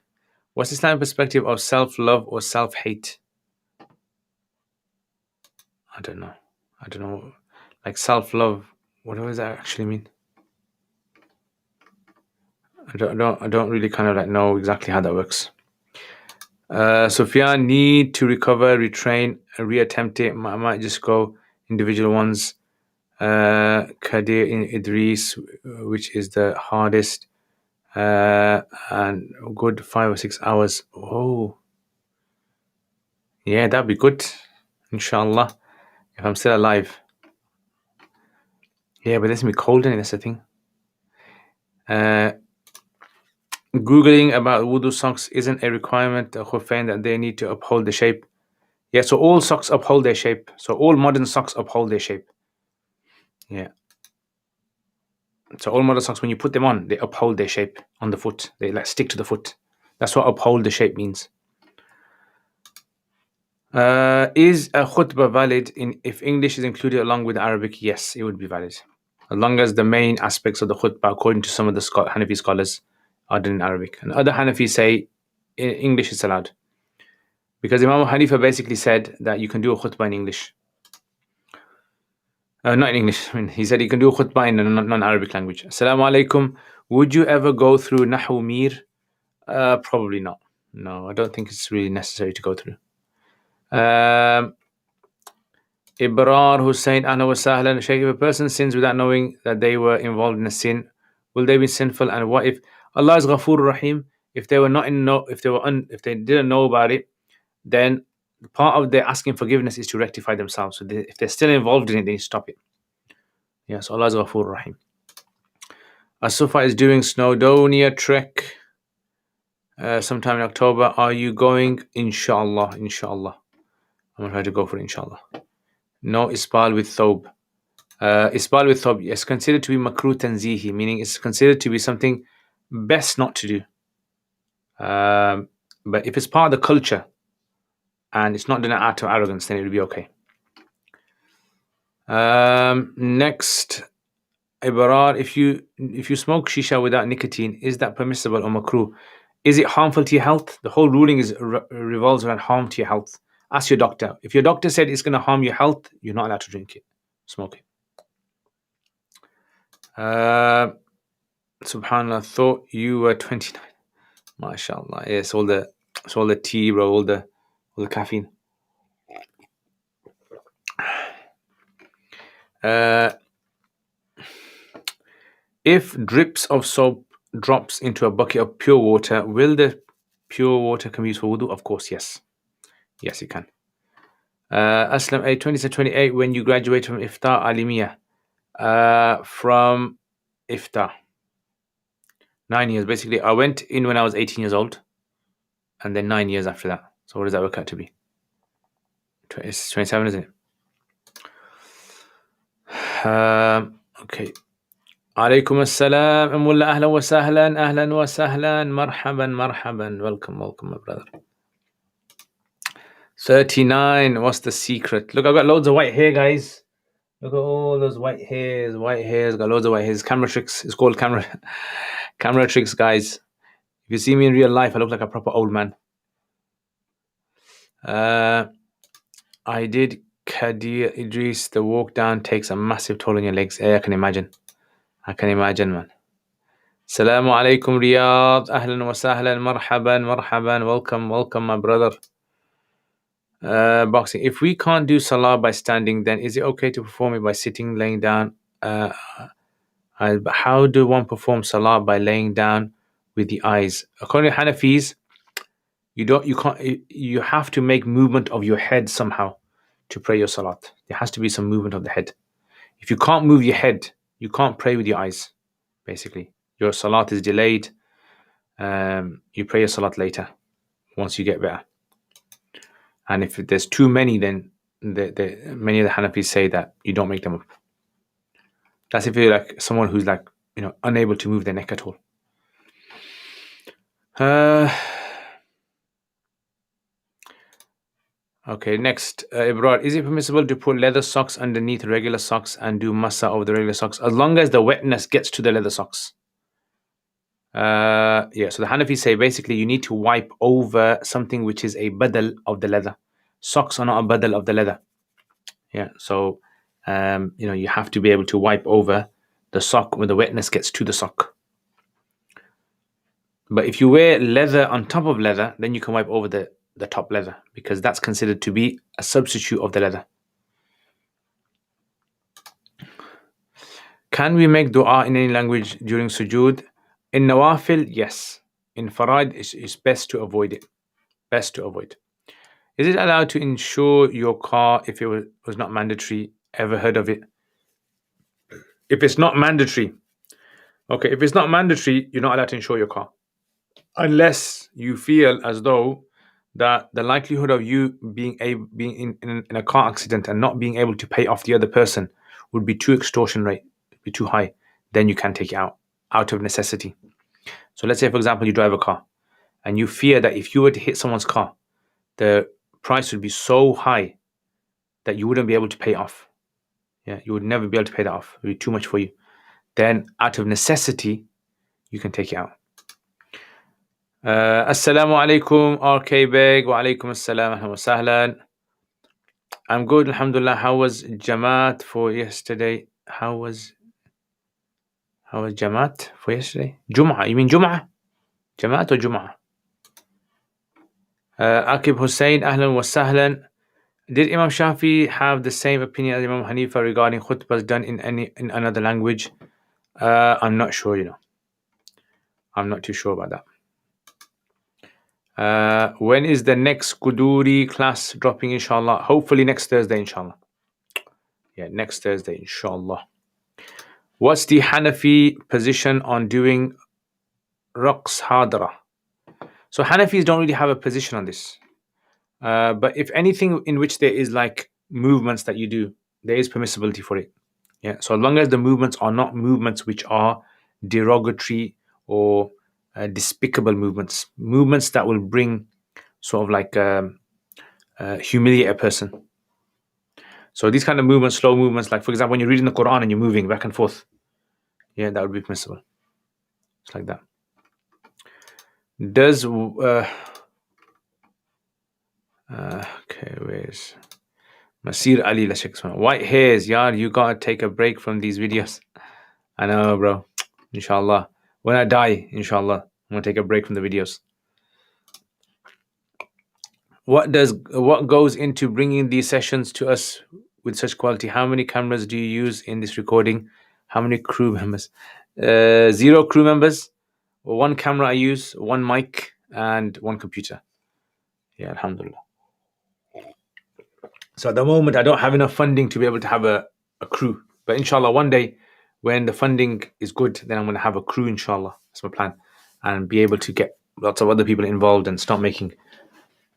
What's the Islamic perspective of self-love or self-hate? I don't know. Like self-love, what does that actually mean? I don't really kind of like know exactly how that works. Sufyan, need to recover, retrain, reattempt it. I might just go individual ones. Kadir in Idris, which is the hardest, and good 5 or 6 hours. Oh, yeah, that'd be good, inshallah. If I'm still alive. Yeah, but it's gonna be cold, and that's the thing. Googling about wudu socks isn't a requirement, Khuffain, that they need to uphold the shape. Yeah, so all socks uphold their shape. So all modern socks uphold their shape. Yeah. So all modern socks, when you put them on, they uphold their shape on the foot. They like stick to the foot. That's what uphold the shape means. Is a khutbah valid if English is included along with Arabic? Yes, it would be valid. As long as the main aspects of the khutbah, according to some of the Hanafi scholars, are done in Arabic. And other Hanafis say English is allowed. Because Imam Hanifa basically said that you can do a khutbah in English. Not in English. I mean, he said you can do a khutbah in a non-Arabic language. Assalamu alaikum. Would you ever go through Nahu Mir? Probably not. No, I don't think it's really necessary to go through. Ibrar Hussein, Ahla wa Sahlan. Shaykh, if a person sins without knowing that they were involved in a sin, will they be sinful? And what if Allah is Ghafoor Rahim? If they were not in if they didn't know about it, then part of their asking forgiveness is to rectify themselves. So if they're still involved in it, they need to stop it. Yes, Allah is Ghafoor Rahim. Asufa is doing Snowdonia trek sometime in October. Are you going? Inshallah, inshallah. I'm going to try to go for it, inshallah. No isbal with thob. Isbal with thob is considered to be makruh tanzihi, meaning it's considered to be something best not to do. But if it's part of the culture and it's not done out of arrogance, then it will be okay. Next, Ibarar, if you smoke shisha without nicotine, is that permissible or makruh? Is it harmful to your health? The whole ruling revolves around harm to your health. Ask your doctor. If your doctor said it's going to harm your health, you're not allowed to drink it, smoke it. Subhanallah, thought you were 29. MashaAllah. Yeah, it's all the tea, bro, all the caffeine. If drips of soap drops into a bucket of pure water, will the pure water can be used for wudu? Of course, yes. Yes, it can. Aslam A 2028, when you graduate from Iftar Alimia, from Iftar. 9 years, basically. I went in when I was 18 years old, and then 9 years after that. So what does that work out to be? It's 27, isn't it? Okay. Alaikum assalam. Mullah, ahlan wa sahlan, ahlan wa sahlan, marhaban, marhaban. Welcome, my brother. 39. What's the secret? Look, I've got loads of white hair, guys. Look at all those white hairs. Got loads of white hairs. Camera tricks. It's called camera tricks, guys. If you see me in real life, I look like a proper old man. I did Kadir Idris. The walk down takes a massive toll on your legs. I can imagine, man. Assalamu alaikum, Riyadh. Ahlan wa sahlan. Marhaban. Welcome, my brother. Boxing. If we can't do Salah by standing, then is it okay to perform it by sitting, laying down? How do one perform Salah by laying down with the eyes? According to Hanafis, you have to make movement of your head somehow to pray your Salat. There has to be some movement of the head. If you can't move your head, you can't pray with your eyes. Basically, your Salat is delayed. You pray your Salat later once you get better. And if there's too many, then many of the Hanafis say that you don't make them up. That's if you're like someone who's like, unable to move their neck at all. Okay, next. Ibrar, is it permissible to put leather socks underneath regular socks and do massa over the regular socks, as long as the wetness gets to the leather socks? So the Hanafis say basically you need to wipe over something which is a badal of the leather. Socks are not a badal of the leather. Yeah, so you have to be able to wipe over the sock when the wetness gets to the sock. But if you wear leather on top of leather, then you can wipe over the top leather, because that's considered to be a substitute of the leather. Can we make dua in any language during Sujud? In Nawaafil, yes. In Faraid, it's best to avoid it. Is it allowed to insure your car if it was not mandatory? Ever heard of it? If it's not mandatory, okay, if it's not mandatory, you're not allowed to insure your car. Unless you feel as though that the likelihood of you being in a car accident and not being able to pay off the other person would be too extortion rate, be too high, then you can take it out of necessity. So let's say, for example, you drive a car and you fear that if you were to hit someone's car, the price would be so high that you wouldn't be able to pay it off. Yeah, you would never be able to pay that off. It would be too much for you. Then out of necessity, you can take it out. Assalamu alaikum, RK Beg. Wa alaikum assalam, ahlan wa sahlan. I'm good, alhamdulillah. How was Jamaat for yesterday? How was Jamaat for yesterday? Juma. You mean Juma? Jamaat or Juma? Akib Hussein, ahlan wa sahlan. Did Imam Shafi have the same opinion as Imam Hanifa regarding khutbahs done in another language? I'm not sure, I'm not too sure about that. When is the next Kuduri class dropping, inshallah? Hopefully next Thursday, inshallah. Yeah, next Thursday, inshallah. What's the Hanafi position on doing Raqs Hadra? So Hanafis don't really have a position on this. But if anything in which there is like movements that you do, there is permissibility for it. Yeah. So as long as the movements are not movements which are derogatory or despicable movements that will bring sort of like humiliate a person. So these kind of movements, slow movements, like for example, when you're reading the Quran and you're moving back and forth, yeah, that would be permissible. It's like that. Does okay, where's Masir Ali? Let's check this one. White hairs, yar, you gotta take a break from these videos. I know, bro. Inshallah. When I die, inshallah, I'm gonna take a break from the videos. What goes into bringing these sessions to us with such quality? How many cameras do you use in this recording? How many crew members? 0 crew members. 1 camera I use, 1 mic, and 1 computer. Yeah, alhamdulillah. So at the moment, I don't have enough funding to be able to have a crew. But inshallah, one day when the funding is good, then I'm going to have a crew, inshallah. That's my plan. And be able to get lots of other people involved and start making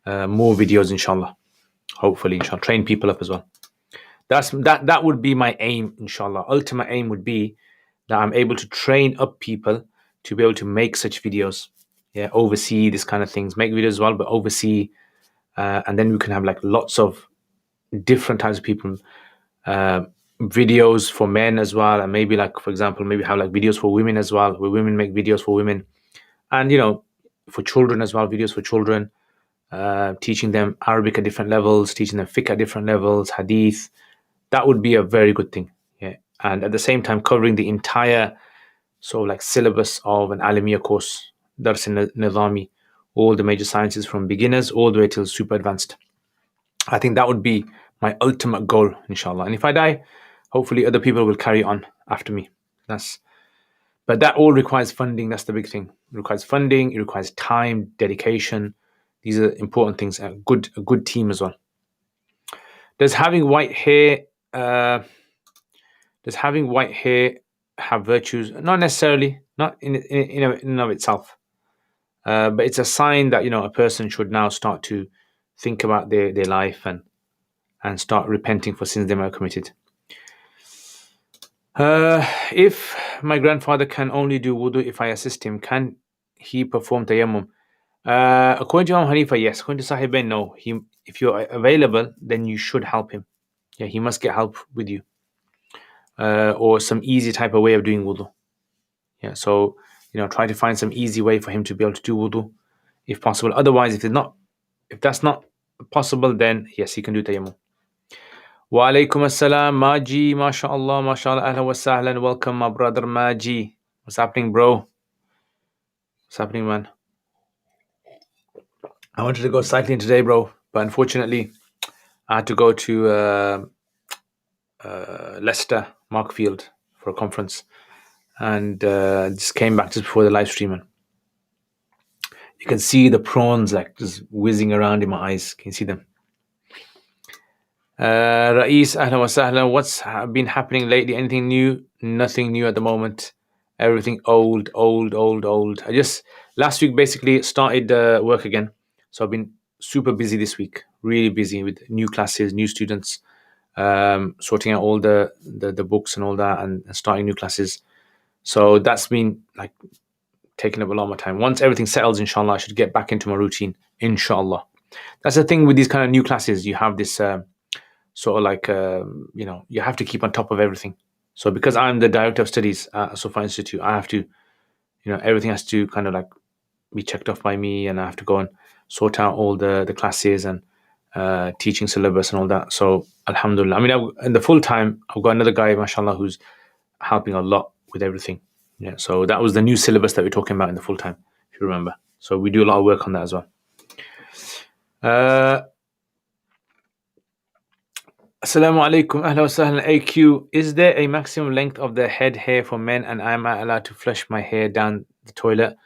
more videos, inshallah. Hopefully, inshallah. Train people up as well. That would be my aim, inshallah. Ultimate aim would be that I'm able to train up people to be able to make such videos. Yeah, oversee this kind of things. Make videos as well, but oversee. And then we can have like lots of different types of people, videos for men as well, and maybe like, for example, maybe have like videos for women as well, where women make videos for women, and for children as well, videos for children, teaching them Arabic at different levels, teaching them fiqh at different levels, hadith. That would be a very good thing. Yeah, and at the same time covering the entire sort of like syllabus of an Alimia course, Dars Nizami, all the major sciences from beginners all the way till super advanced. I think that would be my ultimate goal, inshallah. And if I die, hopefully other people will carry on after me. But that all requires funding. That's the big thing. It requires funding. It requires time, dedication. These are important things. A good team as well. Does having white hair have virtues? Not necessarily. Not in and of itself. But it's a sign that a person should now start to think about their life and start repenting for sins they might have committed. If my grandfather can only do wudu if I assist him, can he perform tayammum? According to Imam Hanifa, yes. According to Sahibain, no. If you're available, then you should help him. Yeah, he must get help with you. Or some easy type of way of doing wudu. Yeah, so try to find some easy way for him to be able to do wudu, if possible. Otherwise, if that's not possible, then yes, he can do tayammum. Wa alaikum assalam, Maji, mashallah, ahlan wa sahlan. Welcome, my brother Maji. What's happening, bro? What's happening, man? I wanted to go cycling today, bro, but unfortunately, I had to go to Leicester, Markfield, for a conference, and just came back just before the live stream. You can see the prawns like just whizzing around in my eyes. Can you see them? Ra'is, ahlan wa sahlan. What's been happening lately? Anything new? Nothing new at the moment. Everything old. I just last week basically started work again, so I've been super busy this week. Really busy with new classes, new students, sorting out all the books and all that, and starting new classes. So that's been like taking up a lot of my time. Once everything settles, inshallah, I should get back into my routine. Inshallah. That's the thing with these kind of new classes. You have this sort of like you have to keep on top of everything. So because I'm the director of studies at Sofa Institute, I have to, everything has to kind of like be checked off by me, and I have to go and sort out all the classes and teaching syllabus and all that. So alhamdulillah. I mean, in the full time, I've got another guy, mashallah, who's helping a lot with everything. Yeah. So that was the new syllabus that we're talking about in the full time, if you remember. So we do a lot of work on that as well. Assalamu alaikum, ahla wa sahlan. AQ, is there a maximum length of the head hair for men, and am I allowed to flush my hair down the toilet?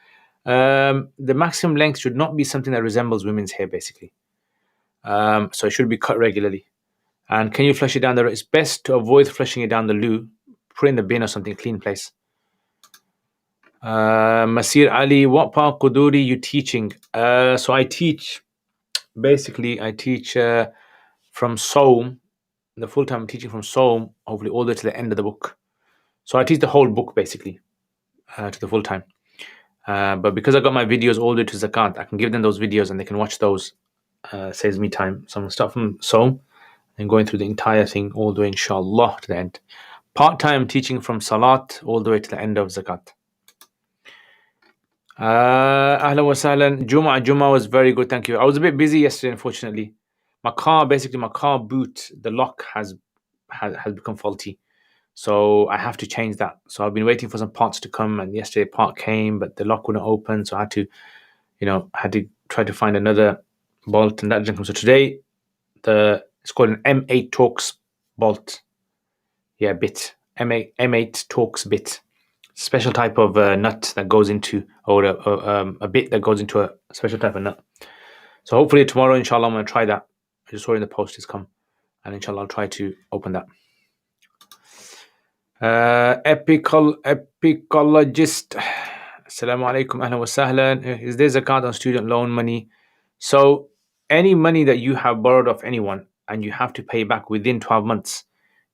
The maximum length should not be something that resembles women's hair, basically. So it should be cut regularly. And can you flush it down the? It's best to avoid flushing it down the loo. Put it in the bin or something, clean place. Masir Ali, what part Kuduri you teaching? So I teach from Soam. The full time I'm teaching from Soam, hopefully all the way to the end of the book. So I teach the whole book basically to the full time. But because I got my videos all the way to Zakat, I can give them those videos and they can watch those. Saves me time. So I'm going to start from Soam and going through the entire thing all the way, inshallah, to the end. Part time teaching from Salat all the way to the end of Zakat. Ahlan wa sahlan. Juma was very good, thank you. I was a bit busy yesterday, unfortunately. My car boot, the lock has become faulty. So I have to change that. So I've been waiting for some parts to come, and yesterday a part came, but the lock wouldn't open. So I had to try to find another bolt, and that didn't come. So today, it's called an M8 Torx bolt. Yeah, bit. M8 Torx bit. Special type of nut that goes into, or a bit that goes into a special type of nut. So hopefully tomorrow, inshallah, I'm going to try that. I just saw in the post it's come, and inshallah I'll try to open that. Epicologist, assalamu alaikum, ahlan wa sahlan. Is there zakat on student loan money? So any money that you have borrowed off anyone and you have to pay back within 12 months,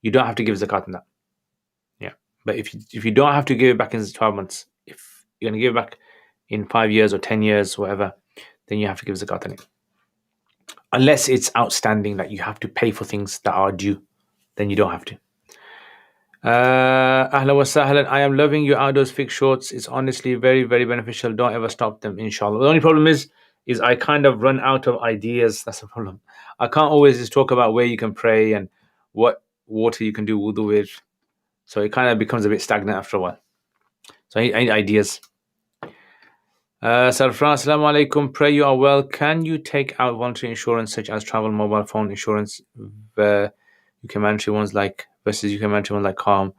you don't have to give zakat on that. Yeah, but if you don't have to give it back in 12 months, if you're going to give it back in 5 years or 10 years, whatever, then you have to give zakat on it. Unless it's outstanding that you have to pay for things that are due, then you don't have to. Ahlan wa sahlan. I am loving your outdoors fix shorts. It's honestly very, very beneficial. Don't ever stop them, inshallah. The only problem is I kind of run out of ideas. That's the problem. I can't always just talk about where you can pray and what water you can do wudu with. So it kind of becomes a bit stagnant after a while. So I need ideas. Sarfran, assalamu alaikum. Pray you are well. Can you take out voluntary insurance such as travel mobile phone insurance, UK mandatory ones like versus UK mandatory ones like Calm?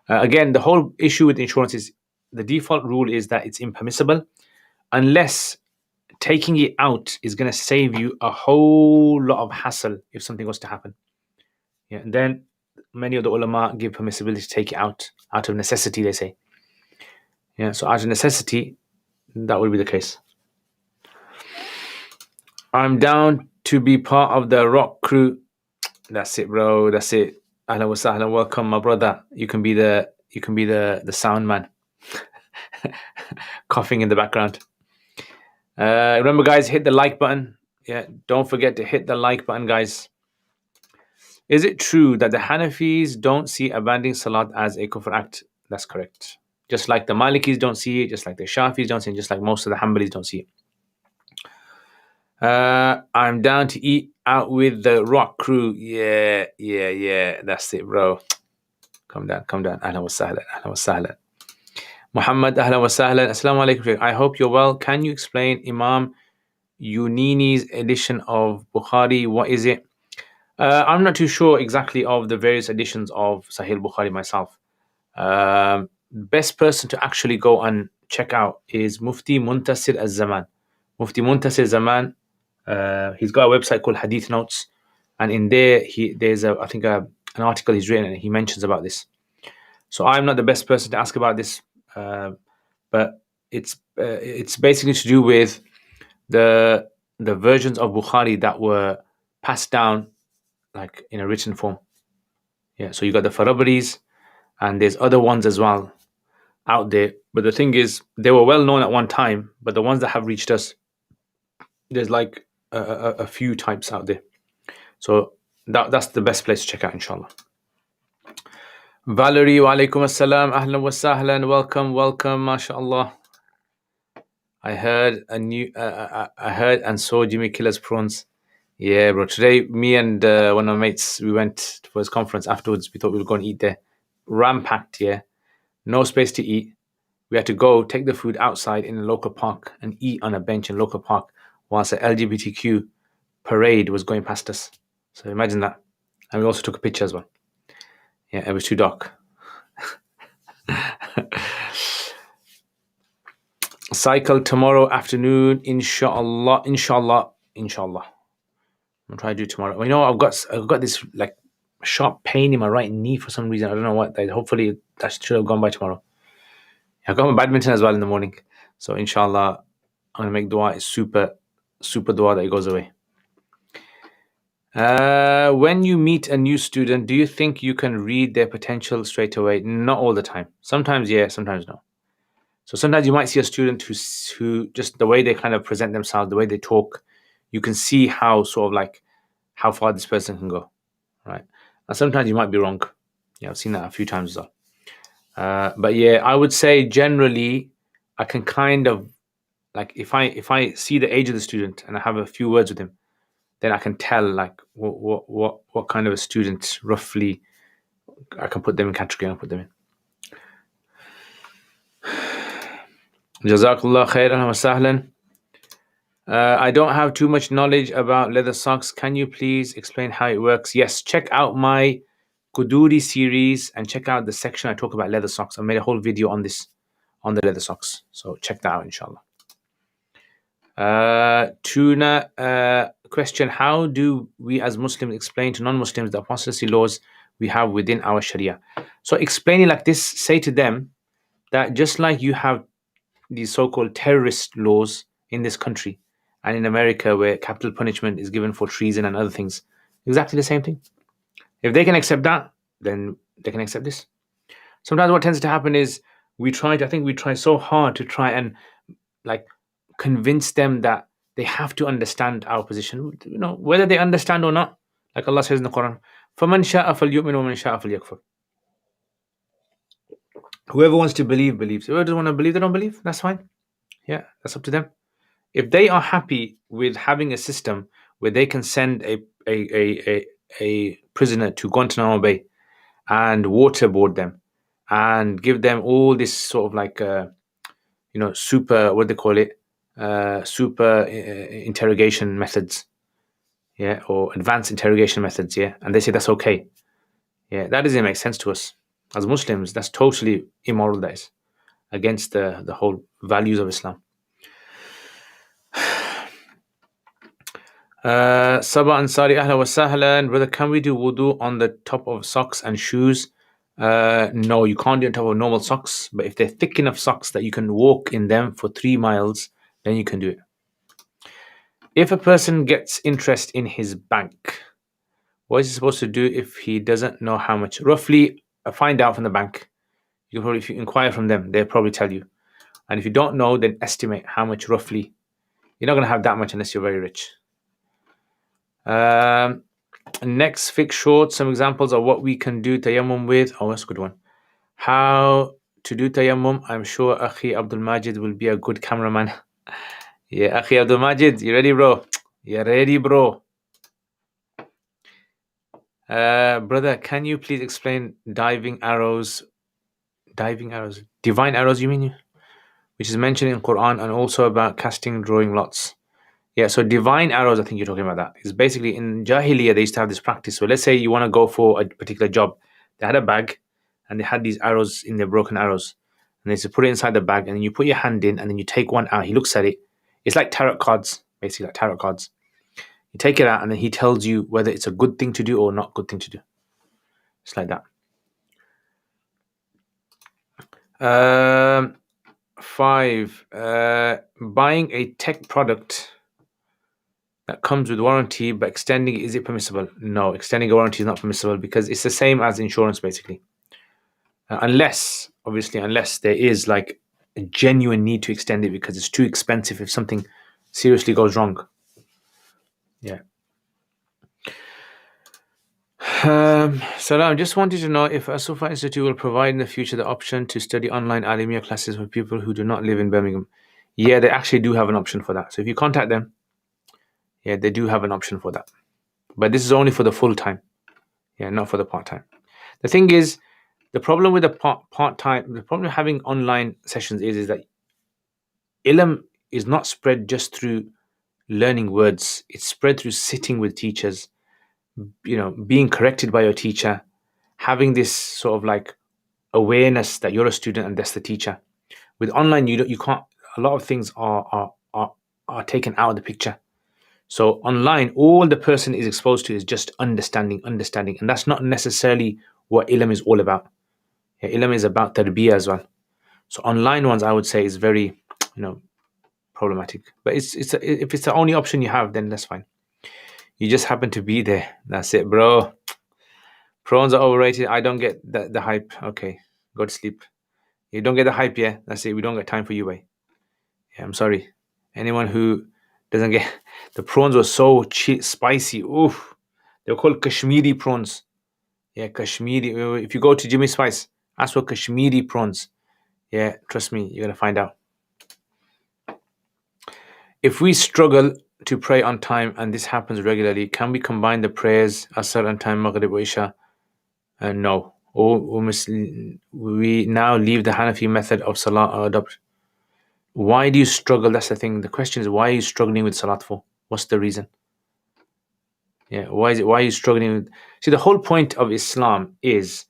Again, the whole issue with insurance is the default rule is that it's impermissible unless taking it out is going to save you a whole lot of hassle if something was to happen. Yeah, and then many of the ulama give permissibility to take it out of necessity, they say. Yeah, so out of necessity, that would be the case. I'm down to be part of the rock crew. That's it, bro. That's it. Ahlan wa sahlan. Welcome, my brother. You can be the sound man. Coughing in the background. Remember, guys, hit the like button. Yeah, don't forget to hit the like button, guys. Is it true that the Hanafis don't see abandoning Salat as a kufr act? That's correct. Just like the Malikis don't see it, just like the Shafis don't see it, just like most of the Hanbalis don't see it. I'm down to eat out with the rock crew. Yeah. That's it, bro. Come down. Ahlan wa sahlan. Muhammad, ahlan wa sahlan. Assalamu alaikum. I hope you're well. Can you explain Imam Unini's edition of Bukhari? What is it? I'm not too sure exactly of the various editions of Sahih Bukhari myself. Best person to actually go and check out is Mufti Muntasir Az-Zaman. Mufti Muntasir Zaman, he's got a website called Hadith Notes, and in there there's an article he's written, and he mentions about this. So I'm not the best person to ask about this, but it's basically to do with the versions of Bukhari that were passed down like in a written form. Yeah, so you got the Farabaris, and there's other ones as well out there. But the thing is, they were well known at one time, but the ones that have reached us, there's like a few types out there. So that's the best place to check out, inshallah. Valerie, wa alaikum assalam, ahlan wa sahlan, welcome, mashallah. I heard and saw Jimmy Killer's prawns. Yeah, bro. Today, me and one of my mates, we went for his conference. Afterwards, we thought we would go and eat there. Ram-packed, yeah. No space to eat. We had to go take the food outside in a local park and eat on a bench in a local park whilst the LGBTQ parade was going past us. So imagine that. And we also took a picture as well. Yeah, it was too dark. Cycle tomorrow afternoon, inshallah. I'm gonna try to do tomorrow. You know, I've got this like sharp pain in my right knee for some reason. I don't know what. Hopefully that should have gone by tomorrow. I've got my badminton as well in the morning, so inshallah I'm gonna make dua. It's super dua that it goes away. When you meet a new student, do you think you can read their potential straight away? Not all the time. Sometimes yeah, sometimes no. So sometimes you might see a student who just the way they kind of present themselves, the way they talk, you can see how sort of like how far this person can go, right? And sometimes you might be wrong. Yeah, I've seen that a few times as well. But yeah, I would say generally I can kind of like if I see the age of the student and I have a few words with him, then I can tell like what kind of a student roughly I can put them in category and put them in. Jazakallah khairan wa sahlan. I don't have too much knowledge about leather socks. Can you please explain how it works? Yes, check out my Kuduri series and check out the section I talk about leather socks. I made a whole video on this, on the leather socks. So check that out, inshallah. Tuna, question: how do we as Muslims explain to non-Muslims the apostasy laws we have within our Sharia? So explaining like this, say to them that just like you have these so-called terrorist laws in this country and in America where capital punishment is given for treason and other things, exactly the same thing. If they can accept that, then they can accept this. Sometimes what tends to happen is we try so hard to try and like convince them that they have to understand our position, you know, whether they understand or not. Like Allah says in the Quran, فَمَنْ شَاءَ فَلْيُؤْمِنْ وَمَنْ شَاءَ فَلْيَكْفُرْ. Whoever wants to believe, believes. Whoever doesn't want to believe, they don't believe. That's fine. Yeah, that's up to them. If they are happy with having a system where they can send a prisoner to Guantanamo Bay and waterboard them and give them all this sort of like super, what they call it, super interrogation methods, yeah, or advanced interrogation methods, yeah, and they say that's okay, yeah, that doesn't make sense to us as Muslims. That's totally immoral. That is against the whole values of Islam. Sabah Ansari, ahla wa sahlan. Brother, can we do wudu on the top of socks and shoes? No, you can't do it on top of normal socks, but if they're thick enough socks that you can walk in them for 3 miles, then you can do it. If a person gets interest in his bank, what is he supposed to do if he doesn't know how much? Roughly, find out from the bank. You can probably, if you inquire from them, they'll probably tell you. And if you don't know, then estimate how much roughly. You're not going to have that much unless you're very rich. Next, fix short. Some examples of what we can do tayammum with. Oh, that's a good one. How to do tayammum. I'm sure Akhi Abdul Majid will be a good cameraman. Yeah, Akhi Abdul Majid, you ready, bro? You ready, bro? Brother, can you please explain divine arrows, you mean? Which is mentioned in Quran, and also about casting, drawing lots. Yeah, so divine arrows, I think you're talking about that. It's basically in Jahiliyyah, they used to have this practice. So let's say you want to go for a particular job. They had a bag and they had these arrows in their broken arrows. And they used to put it inside the bag, and then you put your hand in and then you take one out. He looks at it. It's like tarot cards, basically like tarot cards. You take it out and then he tells you whether it's a good thing to do or not good thing to do. It's like that. 5. Buying a tech product that comes with warranty but extending it, is it permissible? No, extending a warranty is not permissible because it's the same as insurance basically. Unless there is like a genuine need to extend it because it's too expensive if something seriously goes wrong. Yeah. Salah, I just wanted to know if Asufa Institute will provide in the future the option to study online Alimia classes for people who do not live in Birmingham. Yeah, they actually do have an option for that. So if you contact them, yeah, they do have an option for that. But this is only for the full time. Yeah, not for the part time. The thing is, the problem with the part time, the problem with having online sessions is that ilm is not spread just through learning words. It's spread through sitting with teachers, being corrected by your teacher, having this sort of like awareness that you're a student and that's the teacher. With online, you can't. A lot of things are taken out of the picture. So online, all the person is exposed to is just understanding, and that's not necessarily what ilm is all about. Yeah, ilm is about tarbiyah as well. So online ones, I would say, is very, problematic. But if it's the only option you have, then that's fine. You just happen to be there. That's it, bro. Prawns are overrated. I don't get the hype. Okay, go to sleep. You don't get the hype, yeah? That's it. We don't got time for you, way. Yeah, I'm sorry. Anyone who doesn't get... The prawns were so spicy. Oof. They were called Kashmiri prawns. Yeah, Kashmiri. If you go to Jimmy Spice, ask for Kashmiri prawns. Yeah, trust me, you're going to find out. If we struggle to pray on time and this happens regularly, can we combine the prayers Asr and time Maghrib or Isha? No. Or we now leave the Hanafi method of Salah or adopt. Why do you struggle? That's the thing. The question is, why are you struggling with Salat for? What's the reason? Yeah, why are you struggling with... See, the whole point of Islam is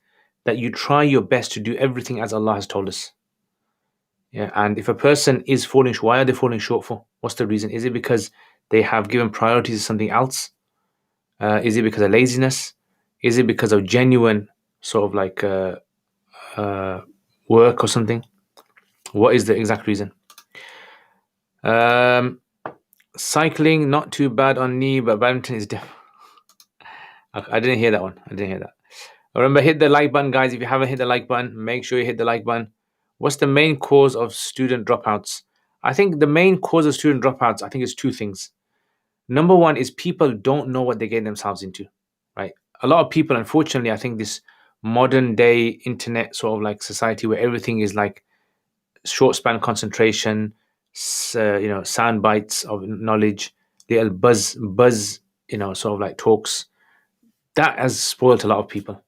that you try your best to do everything as Allah has told us. Yeah, and if a person is falling short, why are they falling short for? What's the reason? Is it because they have given priority to something else? Is it because of laziness? Is it because of genuine sort of like work or something? What is the exact reason? Cycling, not too bad on knee, but badminton is different. I didn't hear that one. Remember, hit the like button, guys. If you haven't hit the like button, make sure you hit the like button. What's the main cause of student dropouts? I think the main cause of student dropouts, I think, is two things. Number one is people don't know what they're getting themselves into, right? A lot of people, unfortunately, I think this modern day internet sort of like society where everything is like short span concentration, sound bites of knowledge, little buzz, sort of like talks. That has spoiled a lot of people,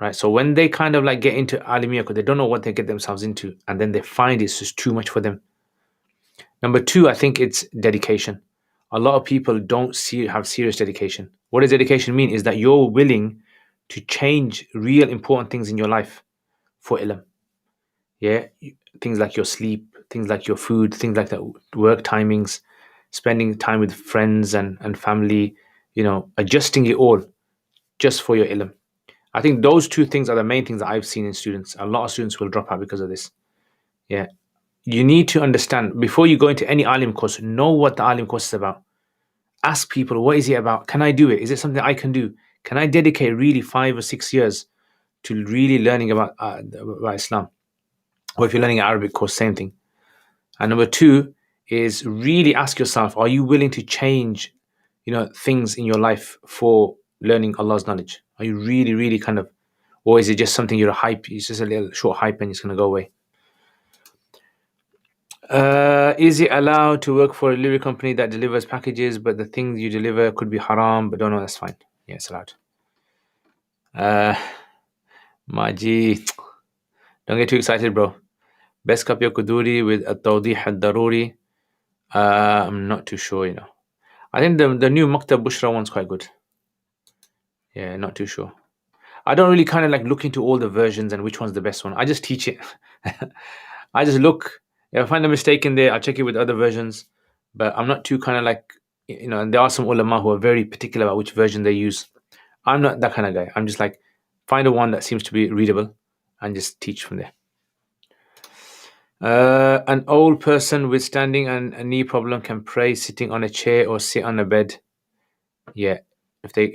right? So when they kind of like get into Alimia, because they don't know what they get themselves into, and then they find it's just too much for them. Number two, I think it's dedication. A lot of people don't have serious dedication. What does dedication mean? Is that you're willing to change real important things in your life for ilm. Yeah, things like your sleep, things like your food, things like the work timings, spending time with friends and family, adjusting it all just for your ilm. I think those two things are the main things that I've seen in students. A lot of students will drop out because of this. Yeah. You need to understand, before you go into any alim course, know what the alim course is about. Ask people, what is it about? Can I do it? Is it something I can do? Can I dedicate really 5 or 6 years to really learning about Islam? Or if you're learning an Arabic course, same thing. And number two is really ask yourself, are you willing to change, things in your life for learning Allah's knowledge? Are you really, really kind of, or is it just something you're a hype? It's just a little short hype and it's going to go away. Is it allowed to work for a delivery company that delivers packages, but the things you deliver could be haram, but don't know, that's fine. Yeah, it's allowed. Maji, don't get too excited, bro. Best copy of Kuduri with a tawdih al-daruri. I'm not too sure, I think the new Maktab Bushra one's quite good. Yeah, not too sure. I don't really kind of like look into all the versions and which one's the best one. I just teach it. I just look. If I find a mistake in there, I'll check it with other versions. but I'm not too kind of like, and there are some ulama who are very particular about which version they use. I'm not that kind of guy. I'm just like, find a one that seems to be readable and just teach from there. An old person with standing and a knee problem can pray sitting on a chair or sit on a bed. Yeah, if they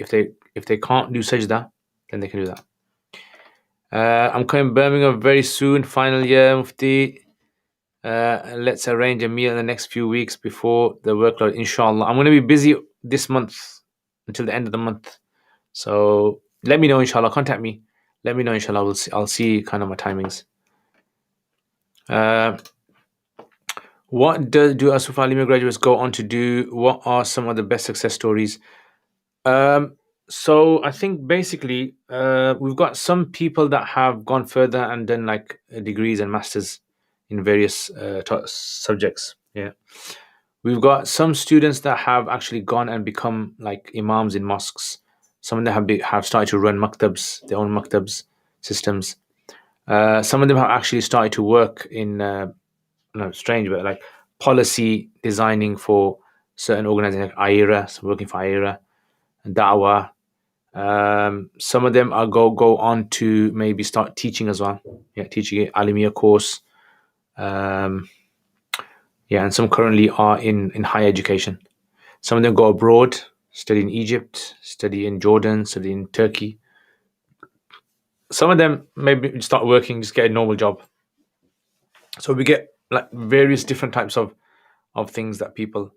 can't do sajda, then they can do that. I'm coming Birmingham very soon, final year, Mufti. Let's arrange a meal in the next few weeks before the workload, inshallah. I'm going to be busy this month until the end of the month. So let me know, inshallah. Contact me. Let me know, inshallah. I'll see kind of my timings. What do Asuf Alimia graduates go on to do? What are some of the best success stories? So I think basically we've got some people that have gone further and done like degrees and masters in various subjects. Yeah, we've got some students that have actually gone and become like imams in mosques. Some of them have started to run maktabs, their own maktabs systems. Some of them have actually started to work in strange, but like policy designing for certain organizations like AIRA, so working for AIRA and Da'wah. Some of them are go on to maybe start teaching as well. Yeah, teaching an Alimia course. And some currently are in higher education. Some of them go abroad, study in Egypt, study in Jordan, study in Turkey. Some of them maybe start working, just get a normal job. So we get like various different types of things that people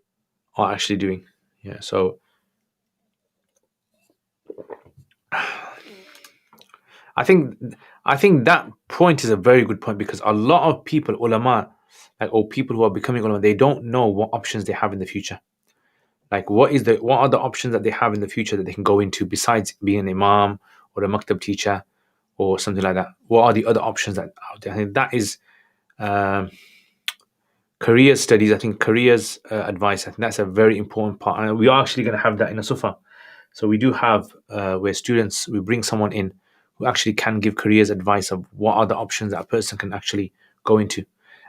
are actually doing. Yeah, so I think that point is a very good point, because a lot of people, ulama, or people who are becoming ulama, they don't know what options they have in the future. Like what are the options that they have in the future that they can go into besides being an imam or a maktab teacher or something like that? What are the other options that out there? I think that is career studies. I think careers advice. I think that's a very important part, and we are actually going to have that in a sufa. So we do have where students, we bring someone in who actually can give careers advice of what are the options that a person can actually go into.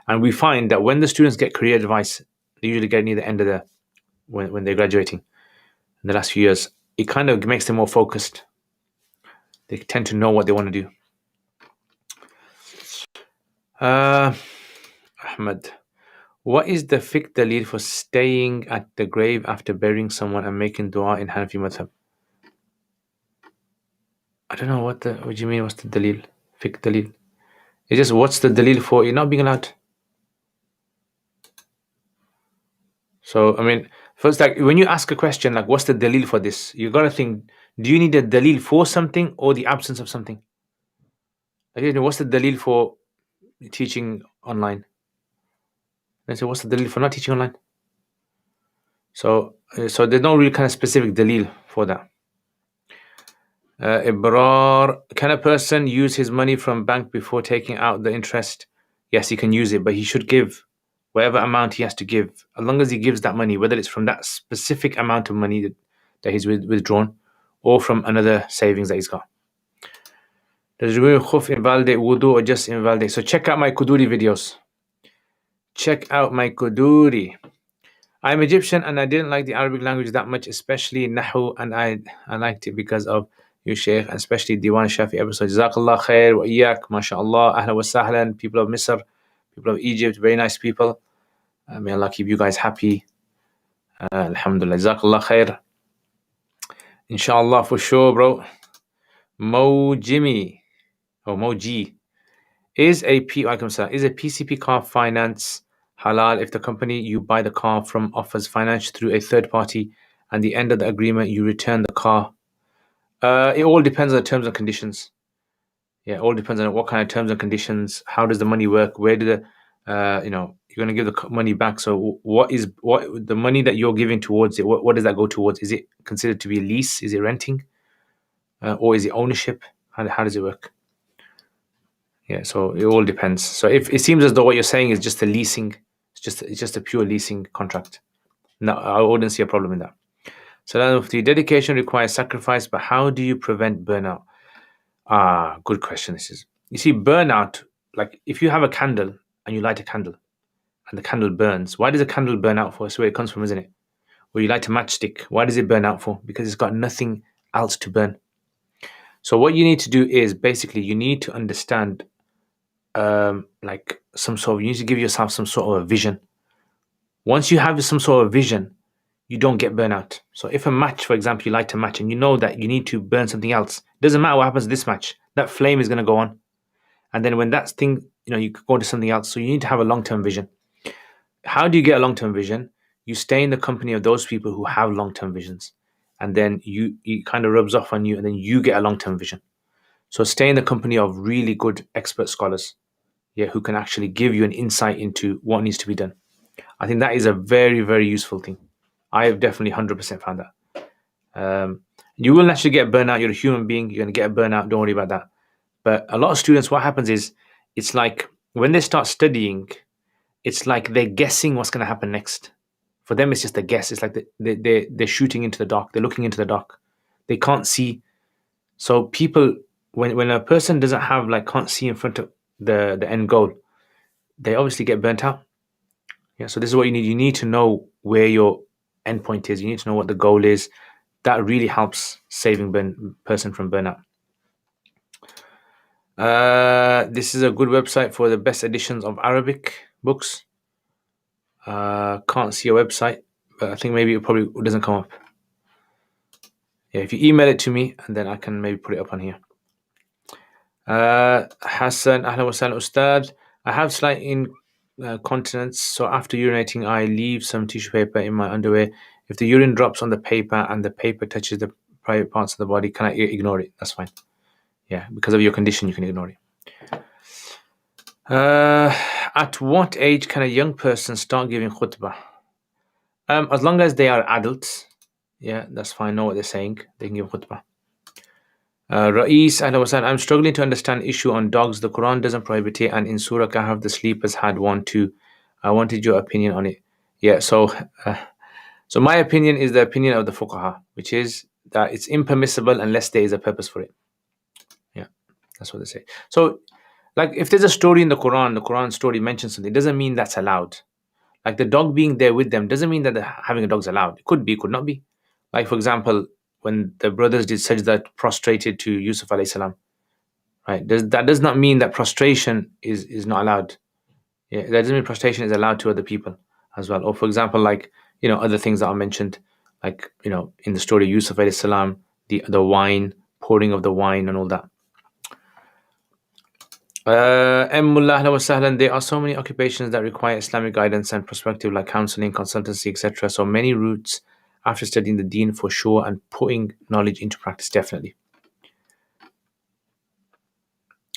And we find that when the students get career advice, they usually get near the end of when they're graduating in the last few years, it kind of makes them more focused. They tend to know what they want to do. Ahmed, what is the fiqh dalil for staying at the grave after burying someone and making dua in Hanafi madhab? I don't know what do you mean, what's the dalil? Fiqh dalil. It's just, what's the dalil for you not being allowed? So, I mean, first, like, when you ask a question, like, what's the dalil for this? You got to think, do you need a dalil for something or the absence of something? Like, what's the dalil for teaching online? And so, what's the dalil for not teaching online? So there's no real kind of specific dalil for that. Ibrar, can a person use his money from bank before taking out the interest? Yes, he can use it, but he should give whatever amount he has to give. As long as he gives that money, whether it's from that specific amount of money that he's withdrawn or from another savings that he's got. Does removing khuf invalidate wudu or just invalidate? So check out my Kuduri videos. Check out my Kuduri. I'm Egyptian and I didn't like the Arabic language that much, especially Nahu, and I liked it because of you, Sheikh, and especially Diwan Shafi episode. Jazakallah khair wa iyak, mashallah, ahla wa sahlan, people of Misr, people of Egypt, very nice people. May Allah keep you guys happy. Alhamdulillah, jazakallah khair. Inshallah, for sure, bro. Mo G. Is a PCP car finance halal if the company you buy the car from offers finance through a third party and the end of the agreement you return the car? It all depends on the terms and conditions. Yeah, it all depends on what kind of terms and conditions. How does the money work? Where do you're going to give the money back. So what the money that you're giving towards it? What does that go towards? Is it considered to be a lease? Is it renting, or is it ownership? How does it work? Yeah, so it all depends. So if it seems as though what you're saying is just a leasing, it's just a pure leasing contract. No, I wouldn't see a problem in that. So then, if the dedication requires sacrifice, but how do you prevent burnout? Good question. This is, you see, burnout, like if you have a candle and you light a candle and the candle burns. Why does a candle burn out for? That's where it comes from, isn't it? Or you light a matchstick. Why does it burn out for? Because it's got nothing else to burn. So what you need to do is basically you need to understand like some sort of, you need to give yourself some sort of a vision. Once you have some sort of vision, you don't get burnout. So if a match, for example, you light a match and you know that you need to burn something else, doesn't matter what happens to this match, that flame is going to go on. And then when that thing, you could go to something else. So you need to have a long-term vision. How do you get a long-term vision? You stay in the company of those people who have long-term visions. And then it kind of rubs off on you, and then you get a long-term vision. So stay in the company of really good expert scholars, who can actually give you an insight into what needs to be done. I think that is a very, very useful thing. I have definitely 100% found that. You will naturally get burnout. You're a human being. You're going to get a burnout. Don't worry about that. But a lot of students, what happens is, it's like when they start studying, it's like they're guessing what's going to happen next. For them, it's just a guess. It's like they're shooting into the dark. They're looking into the dark. They can't see. So people, when a person doesn't have, can't see in front of the end goal, they obviously get burnt out. Yeah. So this is what you need. You need to know where your end point is. You need to know what the goal is. That really helps saving person from burnout. This is a good website for the best editions of Arabic books. Can't see a website, but I think maybe it probably doesn't come up. Yeah, if you email it to me, and then I can maybe put it up on here. Hassan, ahlan wa sahlan, Ustad. I have slight incontinence, so after urinating, I leave some tissue paper in my underwear. If the urine drops on the paper and the paper touches the private parts of the body, can I ignore it? That's fine. Yeah, because of your condition, you can ignore it. At what age can a young person start giving khutbah? As long as they are adults, that's fine. Know what they're saying. They can give khutbah. Ra'is, I'm struggling to understand issue on dogs. The Quran doesn't prohibit it, and in Surah Kahf, the sleepers had one too. I wanted your opinion on it. Yeah, so my opinion is the opinion of the fuqaha, which is that it's impermissible unless there is a purpose for it. Yeah, that's what they say. So, if there's a story in the Quran story mentions something, it doesn't mean that's allowed. Like the dog being there with them doesn't mean that having a dog's allowed. It could be, could not be. Like, for example, when the brothers did sajda prostrated to Yusuf alayhi salam, right? That does not mean that prostration is not allowed. Yeah, that doesn't mean prostration is allowed to other people as well. Or, for example, other things that are mentioned, in the story of Yusuf alayhi salam, the wine, pouring of the wine and all that. There are so many occupations that require Islamic guidance and perspective, like counseling, consultancy, etc. So many routes after studying the deen for sure, and putting knowledge into practice, definitely.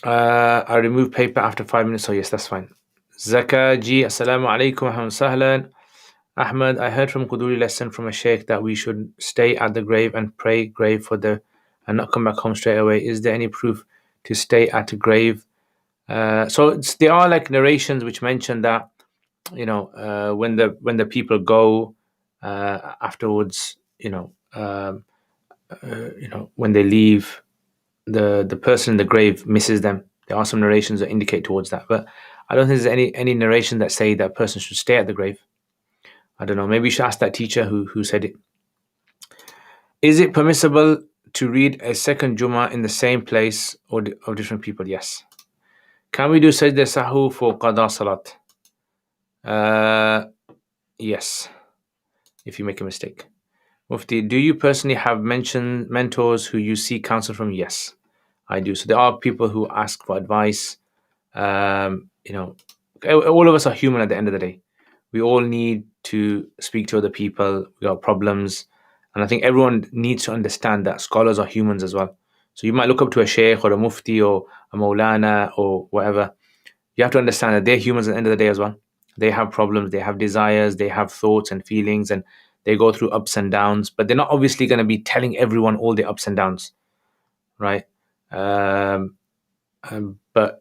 I remove paper after 5 minutes, so yes, that's fine. Zaka ji, assalamu alaikum, sahlan. Ahmed, I heard from Kuduri lesson from a sheikh that we should stay at the grave and pray grave and not come back home straight away. Is there any proof to stay at a grave? So there are narrations which mention that when the people go afterwards, when they leave, the person in the grave misses them. There are some narrations that indicate towards that, but I don't think there's any narration that say that person should stay at the grave. I don't know. Maybe you should ask that teacher who said it. Is it permissible to read a second Juma in the same place or of different people? Yes. Can we do sajda sahu for qada salat? Yes, if you make a mistake. Mufti, do you personally have mentors who you seek counsel from? Yes, I do. So there are people who ask for advice. All of us are human at the end of the day. We all need to speak to other people. We got problems. And I think everyone needs to understand that scholars are humans as well. So you might look up to a sheikh or a mufti or a maulana or whatever. You have to understand that they're humans at the end of the day as well. They have problems, they have desires, they have thoughts and feelings, and they go through ups and downs, but they're not obviously going to be telling everyone all their ups and downs, right? But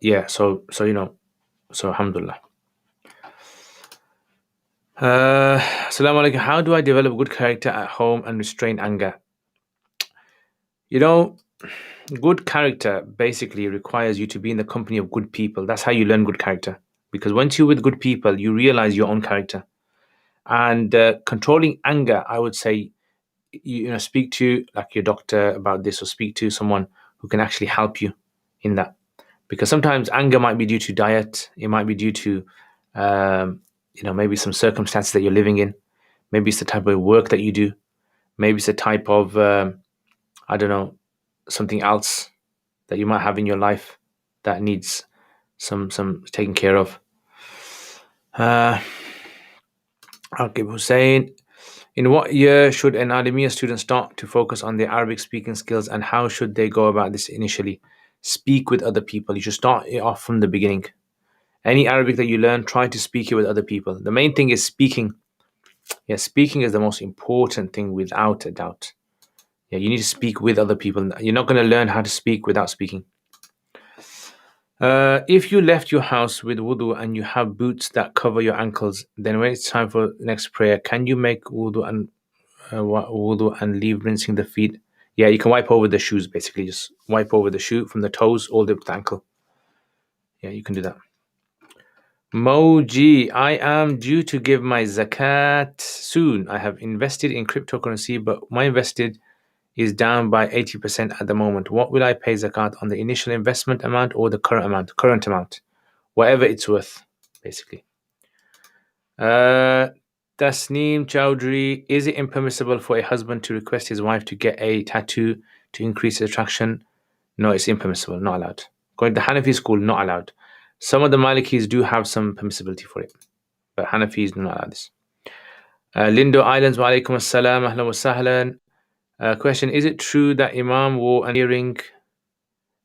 yeah, so alhamdulillah. Assalamu alaikum. How do I develop good character at home and restrain anger? Good character basically requires you to be in the company of good people. That's how you learn good character. Because once you're with good people, you realize your own character. And controlling anger, I would say, speak to like your doctor about this, or speak to someone who can actually help you in that. Because sometimes anger might be due to diet, it might be due to maybe some circumstances that you're living in, maybe it's the type of work that you do, maybe it's a type of I don't know, something else that you might have in your life that needs some taken care of. Okay, Hussein, in what year should an Alimia student start to focus on their Arabic speaking skills, and how should they go about this initially? Speak with other people. You should start it off from the beginning. Any Arabic that you learn, try to speak it with other people. The main thing is speaking. Yeah, speaking is the most important thing without a doubt. Yeah, you need to speak with other people. You're not going to learn how to speak without speaking. If you left your house with wudu and you have boots that cover your ankles, then when it's time for next prayer, can you make wudu and leave rinsing the feet? Yeah, you can wipe over the shoes, basically. Just wipe over the shoe from the toes all the way up to the ankle. Yeah, you can do that. Moji, I am due to give my zakat soon. I have invested in cryptocurrency, but my invested is down by 80% at the moment. What will I pay zakat on, the initial investment amount or the current amount? Current amount, whatever it's worth, basically. Tasneem Chowdhury, is it impermissible for a husband to request his wife to get a tattoo to increase attraction? No, it's impermissible, not allowed. Going to Hanafi school, not allowed. Some of the Malikis do have some permissibility for it, but Hanafis do not allow this. Lindo Islands, wa alaikum assalam, ahlan wa sahlan. Question, is it true that Imam wore an earring,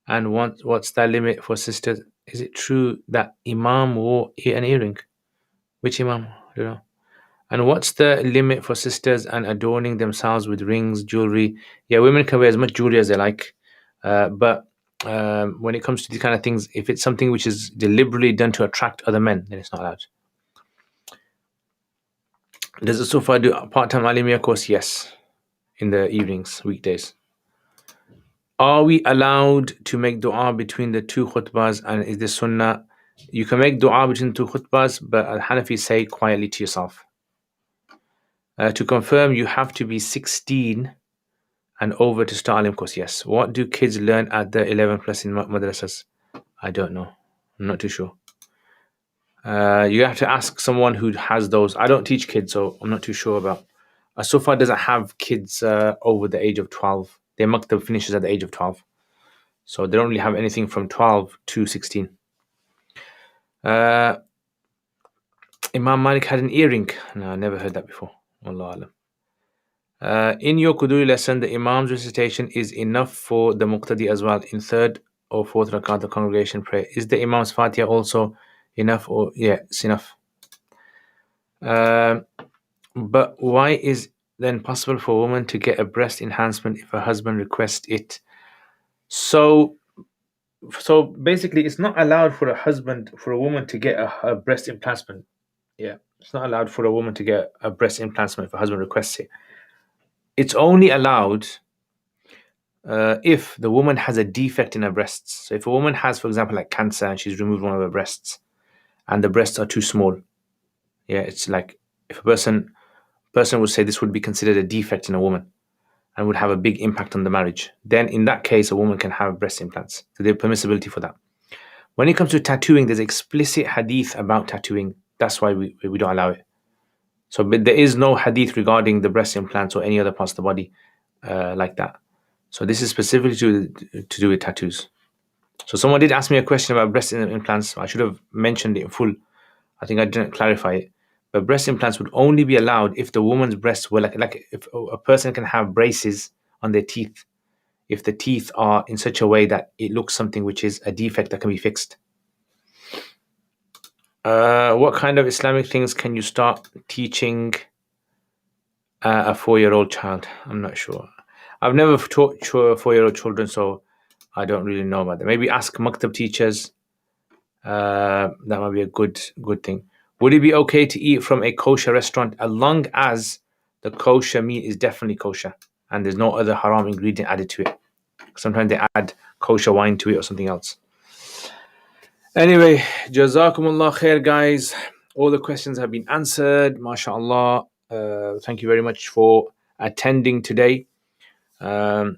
and what's the limit for sisters? Is it true that Imam wore an earring? Which Imam? I don't know. And what's the limit for sisters and adorning themselves with rings, jewelry? Yeah, women can wear as much jewelry as they like, but when it comes to these kind of things, if it's something which is deliberately done to attract other men, then it's not allowed. Does the Sufa do a part-time Alimia course? Yes, in the evenings, weekdays. Are we allowed to make dua between the two khutbahs, and is this sunnah? You can make dua between two khutbahs, but Al-Hanafi say quietly to yourself. To confirm, you have to be 16 and over to start Alim course. Yes. What do kids learn at the 11 plus in madrasas? I don't know. I'm not too sure. You have to ask someone who has those. I don't teach kids, so I'm not too sure about. Sufa doesn't have kids over the age of 12. Their maktab finishes at the age of 12. So they don't really have anything from 12 to 16. Imam Malik had an earring. No, I never heard that before. Wallahu alam. In your Kuduri lesson, the Imam's recitation is enough for the Muqtadi as well. In third or fourth rakat, the congregation pray. Is the Imam's Fatiha also enough? Or yeah, it's enough. But why is then possible for a woman to get a breast enhancement if her husband requests it? So basically, it's not allowed for a woman to get a breast implantment. Yeah, it's not allowed for a woman to get a breast implantment if her husband requests it. It's only allowed if the woman has a defect in her breasts. So if a woman has, for example, like cancer and she's removed one of her breasts and the breasts are too small, yeah, it's like if a person would say this would be considered a defect in a woman and would have a big impact on the marriage, then in that case, a woman can have breast implants. So there's permissibility for that. When it comes to tattooing, there's explicit hadith about tattooing. That's why we don't allow it. So but there is no hadith regarding the breast implants or any other parts of the body like that. So this is specifically to do with tattoos. So someone did ask me a question about breast implants. I should have mentioned it in full. I think I didn't clarify it. But breast implants would only be allowed if the woman's breasts were like if a person can have braces on their teeth, if the teeth are in such a way that it looks something which is a defect that can be fixed. What kind of Islamic things can you start teaching a 4-year-old child? I'm not sure. I've never taught 4-year-old children, so I don't really know about that. Maybe ask maktab teachers. That might be a good thing. Would it be okay to eat from a kosher restaurant as long as the kosher meat is definitely kosher and there's no other haram ingredient added to it? Sometimes they add kosher wine to it or something else. Anyway, Jazakumullah khair, guys. All the questions have been answered. MashaAllah. Thank you very much for attending today. And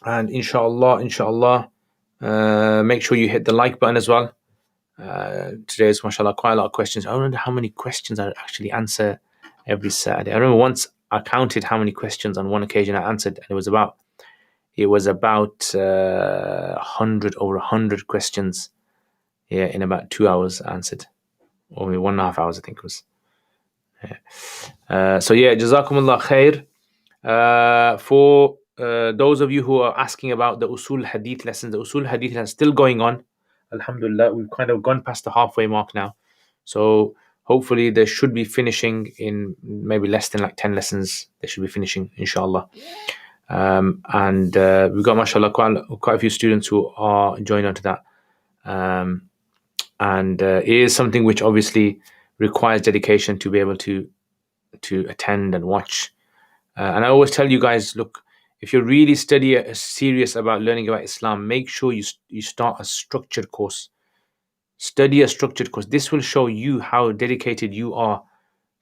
inshallah, make sure you hit the like button as well. Today's mashallah quite a lot of questions. I wonder how many questions I actually answer every Saturday. I remember once I counted how many questions on one occasion I answered, and it was about 100 questions. Yeah, in about 2 hours answered, or maybe 1.5 hours, I think it was. So yeah, Jazakumullah khair. For those of you who are asking about the Usul Hadith lessons, the Usul Hadith is still going on. Alhamdulillah, we've kind of gone past the halfway mark now. So hopefully they should be finishing in maybe less than like 10 lessons. They should be finishing, inshallah. And we've got, mashallah, quite a few students who are joined onto that. And it is something which obviously requires dedication to be able to attend and watch. And I always tell you guys, look, if you're really serious about learning about Islam, make sure you start a structured course. Study a structured course. This will show you how dedicated you are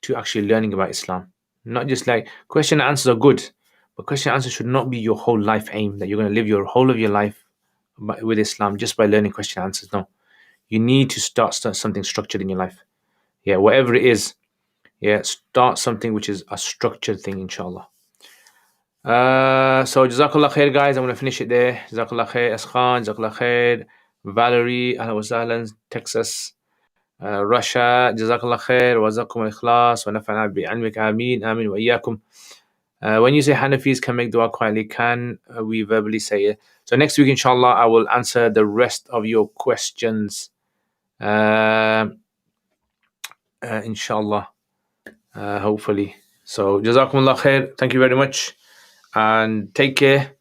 to actually learning about Islam. Not just like question and answers are good, but question and answers should not be your whole life aim, that you're going to live your whole of your life with Islam just by learning question and answers. No. You need to start something structured in your life. Yeah, whatever it is, yeah, start something which is a structured thing, inshallah. So Jazakallah khair, guys. I'm going to finish it there. Jazakallah khair, Askhan. Jazakallah khair, Valerie. Ahlan wa sahlan, Texas. Russia. Jazakallah khair. Wazakum al-ikhlas. Wa nafa'na bi'ilmik. Ameen. Ameen wa iyyakum. When you say Hanafis can make dua quietly, can we verbally say it? So next week, inshallah, I will answer the rest of your questions. Inshallah. Hopefully. So Jazakumullah khair. Thank you very much. And take care.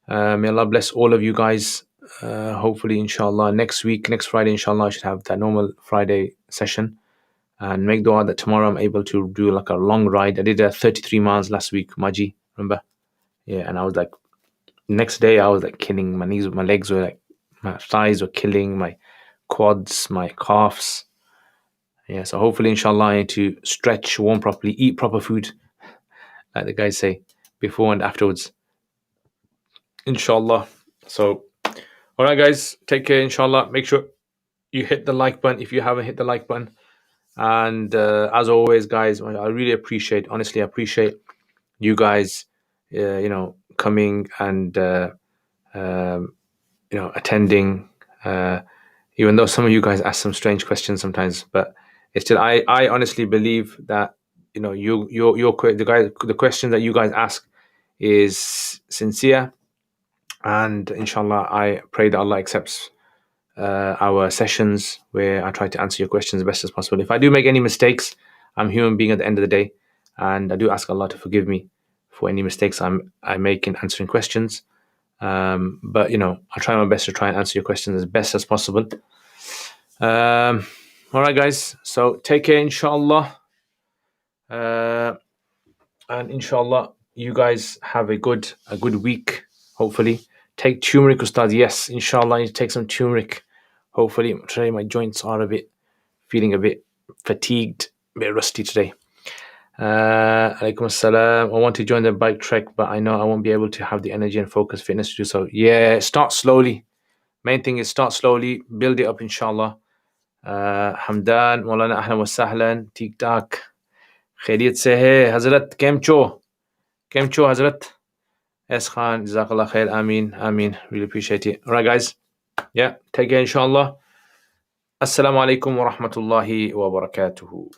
May Allah bless all of you guys. Hopefully, inshallah, next Friday, inshallah, I should have that normal Friday session. And make dua that tomorrow I'm able to do like a long ride. I did 33 miles last week, Maji, remember? Yeah, and I was like, next day I was like killing my knees, my legs were like, my thighs were killing, my quads, my calves. Yeah, so hopefully, inshallah, I need to stretch, warm properly, eat proper food, like the guys say, before and afterwards. Inshallah. So, all right, guys, take care, inshallah. Make sure you hit the like button if you haven't hit the like button. And as always, guys, I really appreciate, honestly, I appreciate you guys, coming and, attending, even though some of you guys ask some strange questions sometimes, but it's still, I honestly believe that, the question that you guys ask is sincere. And inshallah, I pray that Allah accepts our sessions where I try to answer your questions as best as possible. If I do make any mistakes, I'm a human being at the end of the day, and I do ask Allah to forgive me for any mistakes I make in answering questions. But I try my best to try and answer your questions as best as possible. All right, guys. So take care, inshallah. And inshallah, you guys have a good week. Hopefully, take turmeric, Ustad. Yes, inshallah, I need to take some turmeric. Hopefully, today my joints are feeling a bit fatigued, a bit rusty today. Alaikum assalam. I want to join the bike trek, but I know I won't be able to have the energy and focus, fitness to do so. Yeah, start slowly. Main thing is start slowly, build it up, inshallah. Hamdan, Maulana, ahlan wa sahlan, tik tak. Khairiyat se hai, Hazrat, Kemcho, Hazrat. Yes, Khan, Jazakallah khair, Ameen. Really appreciate it. All right, guys. Yeah, take care, inshallah. Assalamu alaikum wa rahmatullahi wa barakatuhu.